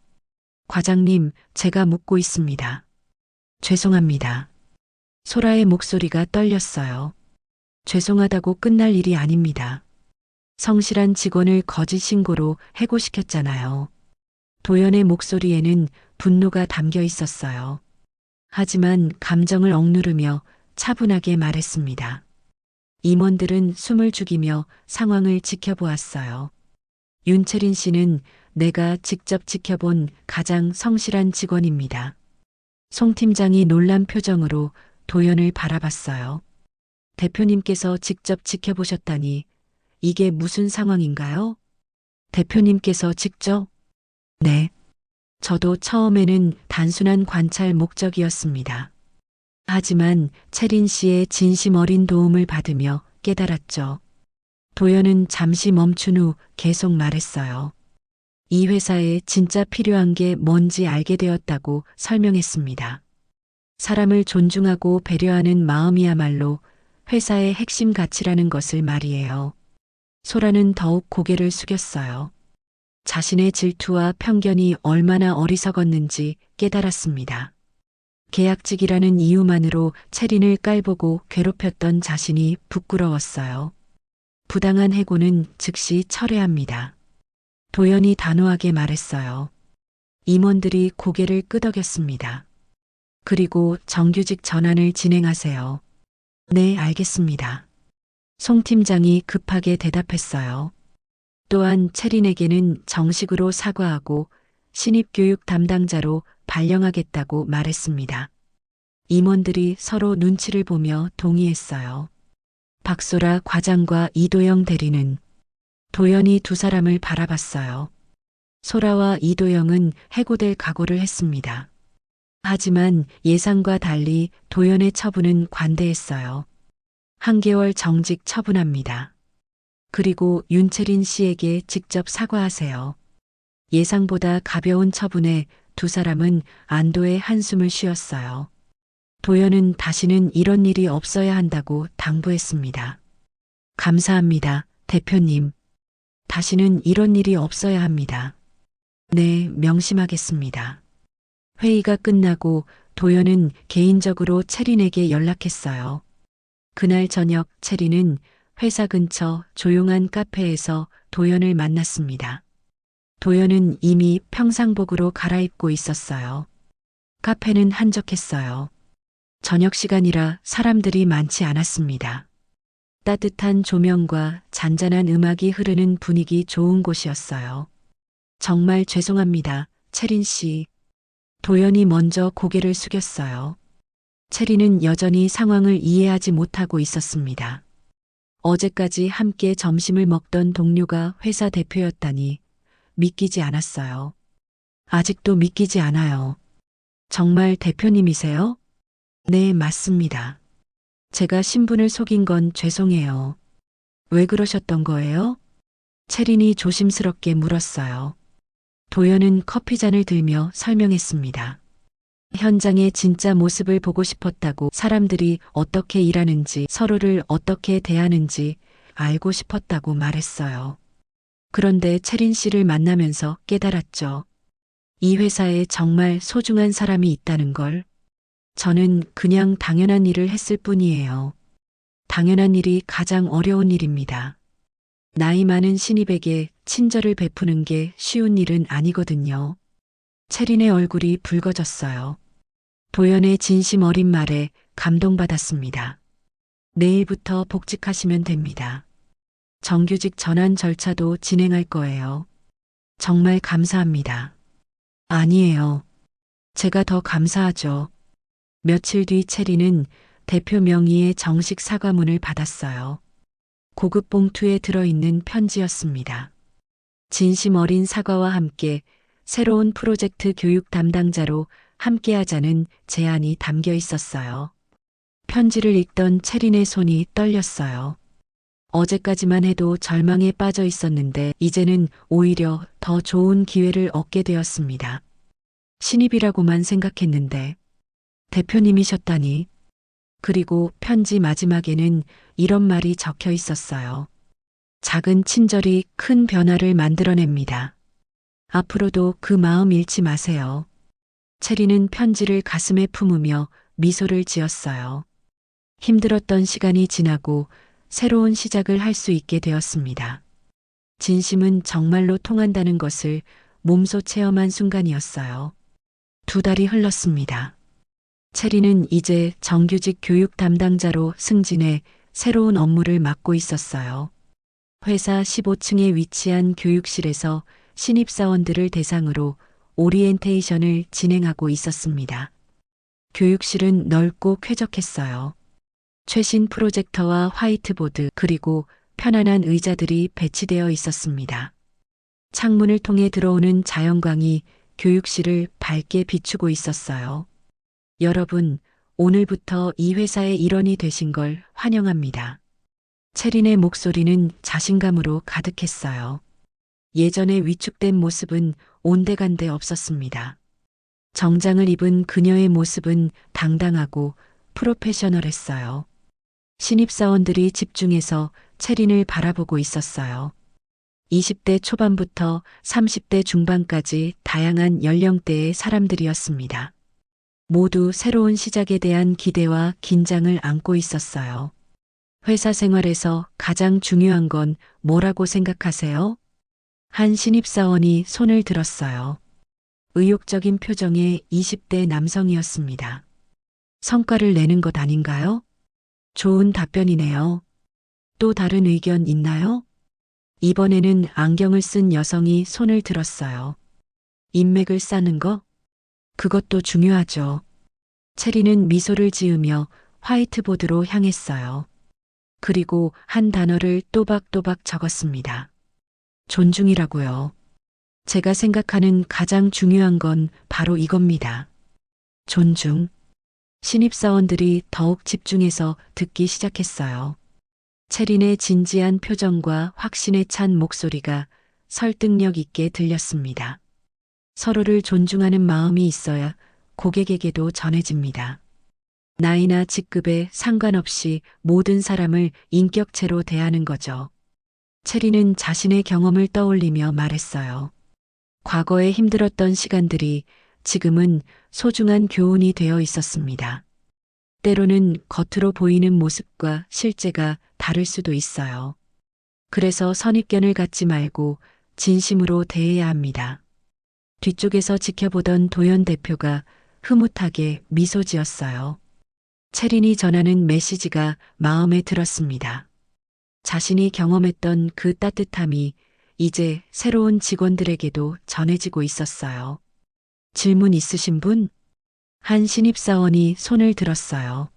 과장님, 제가 묻고 있습니다. 죄송합니다. 소라의 목소리가 떨렸어요. 죄송하다고 끝날 일이 아닙니다. 성실한 직원을 거짓 신고로 해고시켰잖아요. 도연의 목소리에는 분노가 담겨 있었어요. 하지만 감정을 억누르며 차분하게 말했습니다. 임원들은 숨을 죽이며 상황을 지켜보았어요. 윤채린 씨는 내가 직접 지켜본 가장 성실한 직원입니다. 송 팀장이 놀란 표정으로 도연을 바라봤어요. 대표님께서 직접 지켜보셨다니 이게 무슨 상황인가요? 대표님께서 직접? 네. 저도 처음에는 단순한 관찰 목적이었습니다. 하지만 채린 씨의 진심 어린 도움을 받으며 깨달았죠. 도연은 잠시 멈춘 후 계속 말했어요. 이 회사에 진짜 필요한 게 뭔지 알게 되었다고 설명했습니다. 사람을 존중하고 배려하는 마음이야말로 회사의 핵심 가치라는 것을 말이에요. 소라는 더욱 고개를 숙였어요. 자신의 질투와 편견이 얼마나 어리석었는지 깨달았습니다. 계약직이라는 이유만으로 채린을 깔보고 괴롭혔던 자신이 부끄러웠어요. 부당한 해고는 즉시 철회합니다. 도연이 단호하게 말했어요. 임원들이 고개를 끄덕였습니다. 그리고 정규직 전환을 진행하세요. 네, 알겠습니다. 송 팀장이 급하게 대답했어요. 또한 채린에게는 정식으로 사과하고 신입교육 담당자로 발령하겠다고 말했습니다. 임원들이 서로 눈치를 보며 동의했어요. 박소라 과장과 이도영 대리는 도연이 두 사람을 바라봤어요. 소라와 이도영은 해고될 각오를 했습니다. 하지만 예상과 달리 도연의 처분은 관대했어요. 한 개월 정직 처분합니다. 그리고 윤채린 씨에게 직접 사과하세요. 예상보다 가벼운 처분에 두 사람은 안도의 한숨을 쉬었어요. 도연은 다시는 이런 일이 없어야 한다고 당부했습니다. 감사합니다, 대표님. 다시는 이런 일이 없어야 합니다. 네, 명심하겠습니다. 회의가 끝나고 도연은 개인적으로 채린에게 연락했어요. 그날 저녁 채린은 회사 근처 조용한 카페에서 도연을 만났습니다. 도연은 이미 평상복으로 갈아입고 있었어요. 카페는 한적했어요. 저녁 시간이라 사람들이 많지 않았습니다. 따뜻한 조명과 잔잔한 음악이 흐르는 분위기 좋은 곳이었어요. 정말 죄송합니다, 채린 씨. 도연이 먼저 고개를 숙였어요. 채린은 여전히 상황을 이해하지 못하고 있었습니다. 어제까지 함께 점심을 먹던 동료가 회사 대표였다니 믿기지 않았어요. 아직도 믿기지 않아요. 정말 대표님이세요? 네, 맞습니다. 제가 신분을 속인 건 죄송해요. 왜 그러셨던 거예요? 채린이 조심스럽게 물었어요. 도연은 커피잔을 들며 설명했습니다. 현장의 진짜 모습을 보고 싶었다고 사람들이 어떻게 일하는지 서로를 어떻게 대하는지 알고 싶었다고 말했어요. 그런데 채린 씨를 만나면서 깨달았죠. 이 회사에 정말 소중한 사람이 있다는 걸. 저는 그냥 당연한 일을 했을 뿐이에요. 당연한 일이 가장 어려운 일입니다. 나이 많은 신입에게 친절을 베푸는 게 쉬운 일은 아니거든요. 채린의 얼굴이 붉어졌어요. 도연의 진심 어린 말에 감동받았습니다. 내일부터 복직하시면 됩니다. 정규직 전환 절차도 진행할 거예요. 정말 감사합니다. 아니에요. 제가 더 감사하죠. 며칠 뒤 채린은 대표 명의의 정식 사과문을 받았어요. 고급 봉투에 들어있는 편지였습니다. 진심 어린 사과와 함께 새로운 프로젝트 교육 담당자로 함께하자는 제안이 담겨 있었어요. 편지를 읽던 채린의 손이 떨렸어요. 어제까지만 해도 절망에 빠져 있었는데 이제는 오히려 더 좋은 기회를 얻게 되었습니다. 신입이라고만 생각했는데 대표님이셨다니. 그리고 편지 마지막에는 이런 말이 적혀 있었어요. 작은 친절이 큰 변화를 만들어냅니다. 앞으로도 그 마음 잃지 마세요. 채린은 편지를 가슴에 품으며 미소를 지었어요. 힘들었던 시간이 지나고 새로운 시작을 할 수 있게 되었습니다. 진심은 정말로 통한다는 것을 몸소 체험한 순간이었어요. 2달이 흘렀습니다. 채린은 이제 정규직 교육 담당자로 승진해 새로운 업무를 맡고 있었어요. 회사 15층에 위치한 교육실에서 신입사원들을 대상으로 오리엔테이션을 진행하고 있었습니다. 교육실은 넓고 쾌적했어요. 최신 프로젝터와 화이트보드 그리고 편안한 의자들이 배치되어 있었습니다. 창문을 통해 들어오는 자연광이 교육실을 밝게 비추고 있었어요. 여러분, 오늘부터 이 회사의 일원이 되신 걸 환영합니다. 채린의 목소리는 자신감으로 가득했어요. 예전의 위축된 모습은 온데간데 없었습니다. 정장을 입은 그녀의 모습은 당당하고 프로페셔널했어요. 신입사원들이 집중해서 채린을 바라보고 있었어요. 20대 초반부터 30대 중반까지 다양한 연령대의 사람들이었습니다. 모두 새로운 시작에 대한 기대와 긴장을 안고 있었어요. 회사 생활에서 가장 중요한 건 뭐라고 생각하세요? 한 신입사원이 손을 들었어요. 의욕적인 표정의 20대 남성이었습니다. 성과를 내는 것 아닌가요? 좋은 답변이네요. 또 다른 의견 있나요? 이번에는 안경을 쓴 여성이 손을 들었어요. 인맥을 쌓는 거? 그것도 중요하죠. 채린은 미소를 지으며 화이트보드로 향했어요. 그리고 한 단어를 또박또박 적었습니다. 존중이라고요. 제가 생각하는 가장 중요한 건 바로 이겁니다. 존중. 신입사원들이 더욱 집중해서 듣기 시작했어요. 채린의 진지한 표정과 확신에 찬 목소리가 설득력 있게 들렸습니다. 서로를 존중하는 마음이 있어야 고객에게도 전해집니다. 나이나 직급에 상관없이 모든 사람을 인격체로 대하는 거죠. 채린은 자신의 경험을 떠올리며 말했어요. 과거에 힘들었던 시간들이 지금은 소중한 교훈이 되어 있었습니다. 때로는 겉으로 보이는 모습과 실제가 다를 수도 있어요. 그래서 선입견을 갖지 말고 진심으로 대해야 합니다. 뒤쪽에서 지켜보던 도연 대표가 흐뭇하게 미소 지었어요. 채린이 전하는 메시지가 마음에 들었습니다. 자신이 경험했던 그 따뜻함이 이제 새로운 직원들에게도 전해지고 있었어요. 질문 있으신 분? 한 신입사원이 손을 들었어요.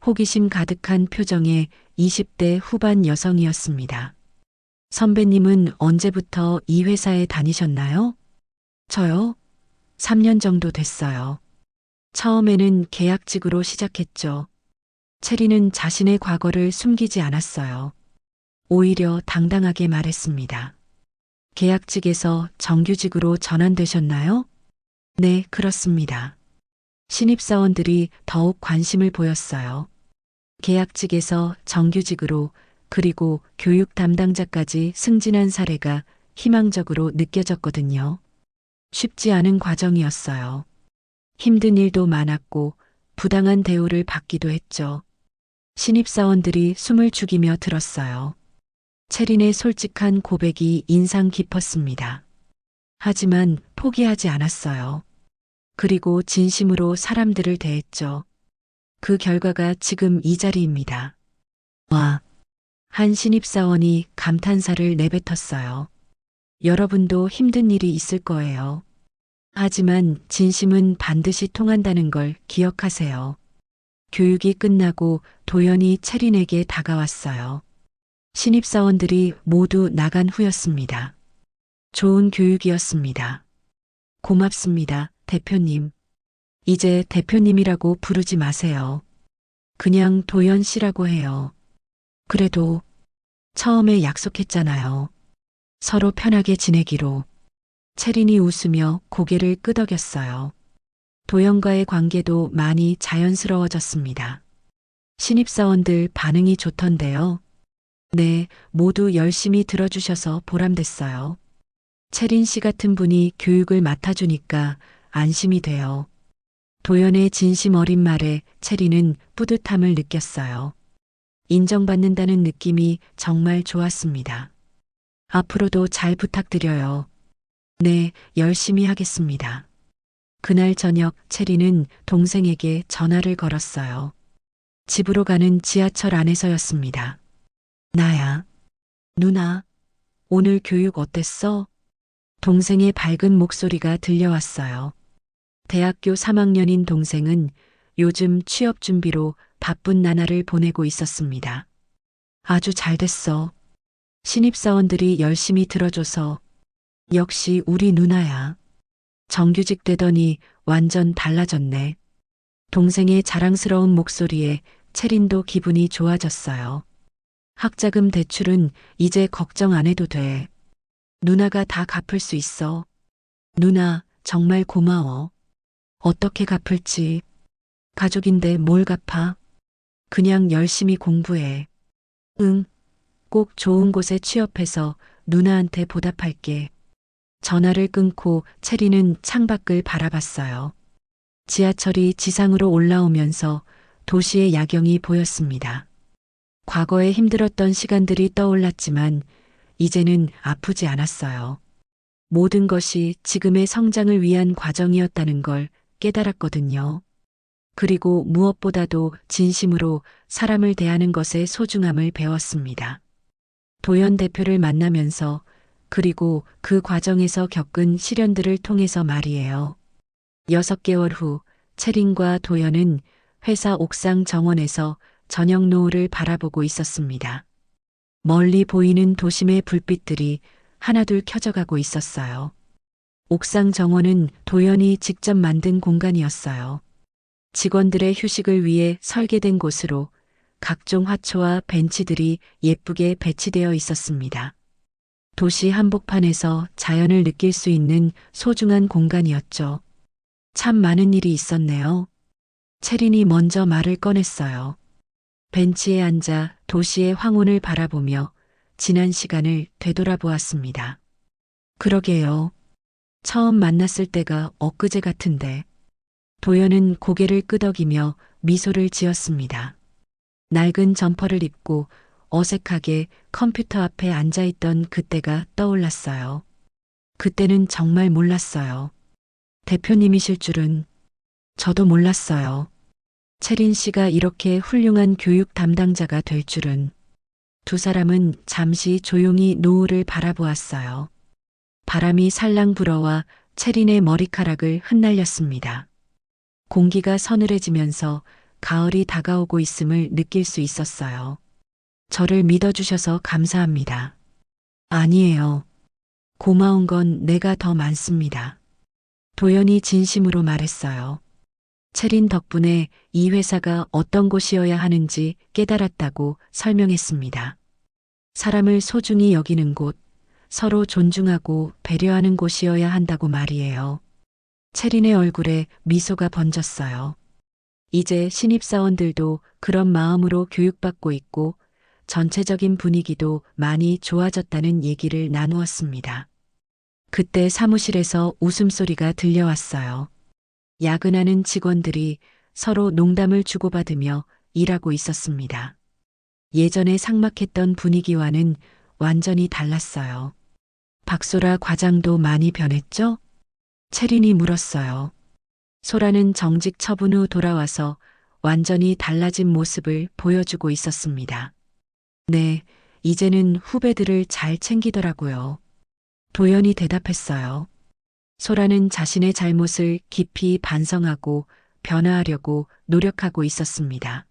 호기심 가득한 표정의 20대 후반 여성이었습니다. 선배님은 언제부터 이 회사에 다니셨나요? 저요? 3년 정도 됐어요. 처음에는 계약직으로 시작했죠. 채린은 자신의 과거를 숨기지 않았어요. 오히려 당당하게 말했습니다. 계약직에서 정규직으로 전환되셨나요? 네, 그렇습니다. 신입사원들이 더욱 관심을 보였어요. 계약직에서 정규직으로 그리고 교육 담당자까지 승진한 사례가 희망적으로 느껴졌거든요. 쉽지 않은 과정이었어요. 힘든 일도 많았고 부당한 대우를 받기도 했죠. 신입사원들이 숨을 죽이며 들었어요. 채린의 솔직한 고백이 인상 깊었습니다. 하지만 포기하지 않았어요. 그리고 진심으로 사람들을 대했죠. 그 결과가 지금 이 자리입니다. 와, 한 신입사원이 감탄사를 내뱉었어요. 여러분도 힘든 일이 있을 거예요. 하지만 진심은 반드시 통한다는 걸 기억하세요. 교육이 끝나고 도연이 채린에게 다가왔어요. 신입사원들이 모두 나간 후였습니다. 좋은 교육이었습니다. 고맙습니다, 대표님. 이제 대표님이라고 부르지 마세요. 그냥 도연 씨라고 해요. 그래도 처음에 약속했잖아요. 서로 편하게 지내기로. 채린이 웃으며 고개를 끄덕였어요. 도연과의 관계도 많이 자연스러워졌습니다. 신입사원들 반응이 좋던데요. 네, 모두 열심히 들어주셔서 보람됐어요. 채린 씨 같은 분이 교육을 맡아주니까 안심이 돼요. 도연의 진심 어린 말에 채린은 뿌듯함을 느꼈어요. 인정받는다는 느낌이 정말 좋았습니다. 앞으로도 잘 부탁드려요. 네, 열심히 하겠습니다. 그날 저녁 채린은 동생에게 전화를 걸었어요. 집으로 가는 지하철 안에서였습니다. 나야. 누나, 오늘 교육 어땠어? 동생의 밝은 목소리가 들려왔어요. 대학교 3학년인 동생은 요즘 취업 준비로 바쁜 나날을 보내고 있었습니다. 아주 잘 됐어. 신입사원들이 열심히 들어줘서 역시 우리 누나야. 정규직 되더니 완전 달라졌네. 동생의 자랑스러운 목소리에 채린도 기분이 좋아졌어요. 학자금 대출은 이제 걱정 안 해도 돼. 누나가 다 갚을 수 있어. 누나, 정말 고마워. 어떻게 갚을지. 가족인데 뭘 갚아? 그냥 열심히 공부해. 응, 꼭 좋은 곳에 취업해서 누나한테 보답할게. 전화를 끊고 채린은 창밖을 바라봤어요. 지하철이 지상으로 올라오면서 도시의 야경이 보였습니다. 과거에 힘들었던 시간들이 떠올랐지만 이제는 아프지 않았어요. 모든 것이 지금의 성장을 위한 과정이었다는 걸 깨달았거든요. 그리고 무엇보다도 진심으로 사람을 대하는 것의 소중함을 배웠습니다. 도연 대표를 만나면서 그리고 그 과정에서 겪은 시련들을 통해서 말이에요. 6개월 후 채린과 도연은 회사 옥상 정원에서 저녁 노을을 바라보고 있었습니다. 멀리 보이는 도심의 불빛들이 하나둘 켜져가고 있었어요. 옥상 정원은 도연이 직접 만든 공간이었어요. 직원들의 휴식을 위해 설계된 곳으로 각종 화초와 벤치들이 예쁘게 배치되어 있었습니다. 도시 한복판에서 자연을 느낄 수 있는 소중한 공간이었죠. 참 많은 일이 있었네요. 채린이 먼저 말을 꺼냈어요. 벤치에 앉아 도시의 황혼을 바라보며 지난 시간을 되돌아보았습니다. 그러게요. 처음 만났을 때가 엊그제 같은데. 도연은 고개를 끄덕이며 미소를 지었습니다. 낡은 점퍼를 입고 어색하게 컴퓨터 앞에 앉아있던 그때가 떠올랐어요. 그때는 정말 몰랐어요. 대표님이실 줄은 저도 몰랐어요. 채린 씨가 이렇게 훌륭한 교육 담당자가 될 줄은. 두 사람은 잠시 조용히 노을을 바라보았어요. 바람이 살랑 불어와 채린의 머리카락을 흩날렸습니다. 공기가 서늘해지면서 가을이 다가오고 있음을 느낄 수 있었어요. 저를 믿어주셔서 감사합니다. 아니에요. 고마운 건 내가 더 많습니다. 도연이 진심으로 말했어요. 채린 덕분에 이 회사가 어떤 곳이어야 하는지 깨달았다고 설명했습니다. 사람을 소중히 여기는 곳, 서로 존중하고 배려하는 곳이어야 한다고 말이에요. 채린의 얼굴에 미소가 번졌어요. 이제 신입사원들도 그런 마음으로 교육받고 있고 전체적인 분위기도 많이 좋아졌다는 얘기를 나누었습니다. 그때 사무실에서 웃음소리가 들려왔어요. 야근하는 직원들이 서로 농담을 주고받으며 일하고 있었습니다. 예전에 삭막했던 분위기와는 완전히 달랐어요. 박소라 과장도 많이 변했죠? 채린이 물었어요. 소라는 정직 처분 후 돌아와서 완전히 달라진 모습을 보여주고 있었습니다. 네, 이제는 후배들을 잘 챙기더라고요. 도연이 대답했어요. 소라는 자신의 잘못을 깊이 반성하고 변화하려고 노력하고 있었습니다.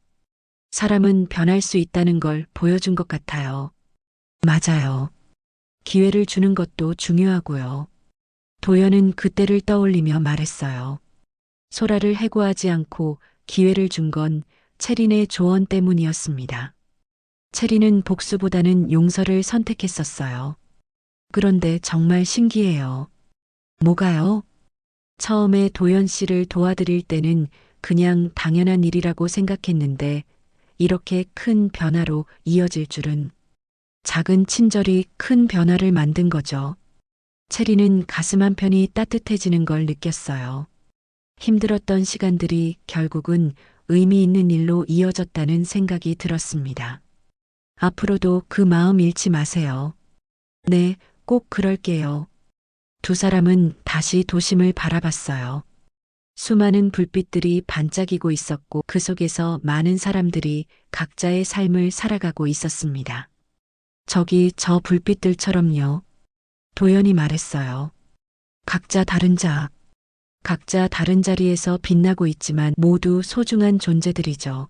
사람은 변할 수 있다는 걸 보여준 것 같아요. 맞아요. 기회를 주는 것도 중요하고요. 도연은 그때를 떠올리며 말했어요. 소라를 해고하지 않고 기회를 준 건 채린의 조언 때문이었습니다. 채린은 복수보다는 용서를 선택했었어요. 그런데 정말 신기해요. 뭐가요? 처음에 도연 씨를 도와드릴 때는 그냥 당연한 일이라고 생각했는데 이렇게 큰 변화로 이어질 줄은. 작은 친절이 큰 변화를 만든 거죠. 채리는 가슴 한편이 따뜻해지는 걸 느꼈어요. 힘들었던 시간들이 결국은 의미 있는 일로 이어졌다는 생각이 들었습니다. 앞으로도 그 마음 잃지 마세요. 네, 꼭 그럴게요. 두 사람은 다시 도심을 바라봤어요. 수많은 불빛들이 반짝이고 있었고 그 속에서 많은 사람들이 각자의 삶을 살아가고 있었습니다. 저기 저 불빛들처럼요. 도연이 말했어요. 각자 다른 자리에서 빛나고 있지만 모두 소중한 존재들이죠.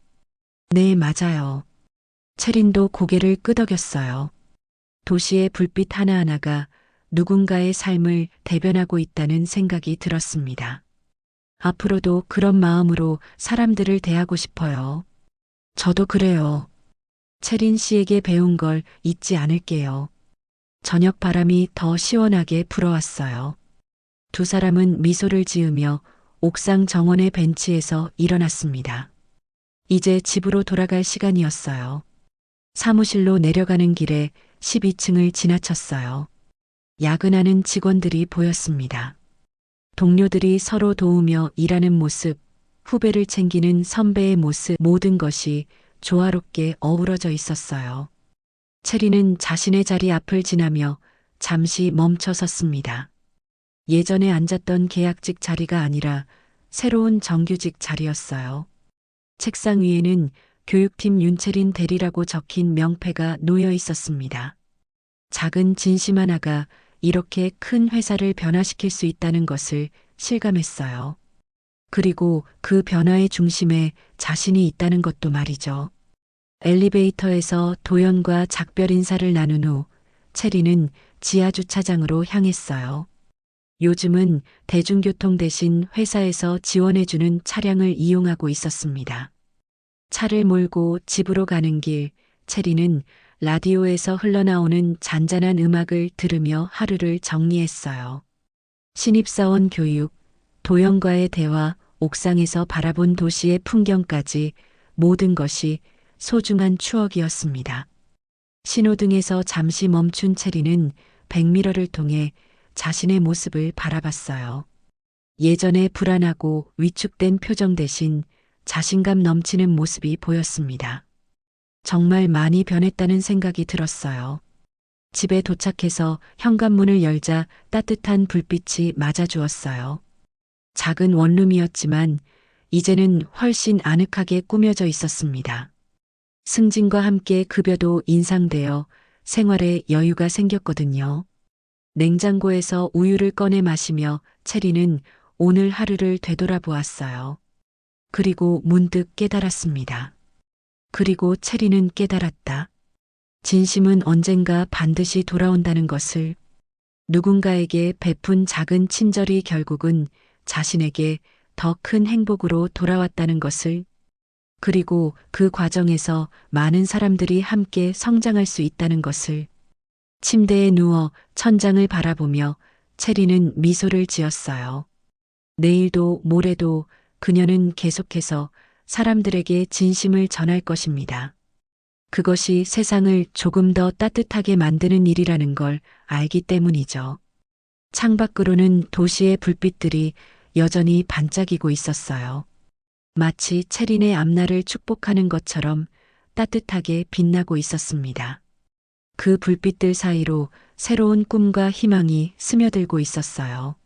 네, 맞아요. 채린도 고개를 끄덕였어요. 도시의 불빛 하나하나가 누군가의 삶을 대변하고 있다는 생각이 들었습니다. 앞으로도 그런 마음으로 사람들을 대하고 싶어요. 저도 그래요. 채린 씨에게 배운 걸 잊지 않을게요. 저녁 바람이 더 시원하게 불어왔어요. 두 사람은 미소를 지으며 옥상 정원의 벤치에서 일어났습니다. 이제 집으로 돌아갈 시간이었어요. 사무실로 내려가는 길에 12층을 지나쳤어요. 야근하는 직원들이 보였습니다. 동료들이 서로 도우며 일하는 모습, 후배를 챙기는 선배의 모습, 모든 것이 조화롭게 어우러져 있었어요. 채리는 자신의 자리 앞을 지나며 잠시 멈춰 섰습니다. 예전에 앉았던 계약직 자리가 아니라 새로운 정규직 자리였어요. 책상 위에는 교육팀 윤채린 대리라고 적힌 명패가 놓여 있었습니다. 작은 진심 하나가 이렇게 큰 회사를 변화시킬 수 있다는 것을 실감했어요. 그리고 그 변화의 중심에 자신이 있다는 것도 말이죠. 엘리베이터에서 도연과 작별 인사를 나눈 후 채리는 지하 주차장으로 향했어요. 요즘은 대중교통 대신 회사에서 지원해주는 차량을 이용하고 있었습니다. 차를 몰고 집으로 가는 길, 채리는 라디오에서 흘러나오는 잔잔한 음악을 들으며 하루를 정리했어요. 신입사원 교육, 도연과의 대화, 옥상에서 바라본 도시의 풍경까지 모든 것이 소중한 추억이었습니다. 신호등에서 잠시 멈춘 채리는 백미러를 통해 자신의 모습을 바라봤어요. 예전에 불안하고 위축된 표정 대신 자신감 넘치는 모습이 보였습니다. 정말 많이 변했다는 생각이 들었어요. 집에 도착해서 현관문을 열자 따뜻한 불빛이 맞아주었어요. 작은 원룸이었지만 이제는 훨씬 아늑하게 꾸며져 있었습니다. 승진과 함께 급여도 인상되어 생활에 여유가 생겼거든요. 냉장고에서 우유를 꺼내 마시며 채리는 오늘 하루를 되돌아보았어요. 그리고 문득 깨달았습니다. 그리고 채리는 깨달았다. 진심은 언젠가 반드시 돌아온다는 것을, 누군가에게 베푼 작은 친절이 결국은 자신에게 더 큰 행복으로 돌아왔다는 것을, 그리고 그 과정에서 많은 사람들이 함께 성장할 수 있다는 것을. 침대에 누워 천장을 바라보며 채리는 미소를 지었어요. 내일도 모레도 그녀는 계속해서 사람들에게 진심을 전할 것입니다. 그것이 세상을 조금 더 따뜻하게 만드는 일이라는 걸 알기 때문이죠. 창밖으로는 도시의 불빛들이 여전히 반짝이고 있었어요. 마치 채린의 앞날을 축복하는 것처럼 따뜻하게 빛나고 있었습니다. 그 불빛들 사이로 새로운 꿈과 희망이 스며들고 있었어요.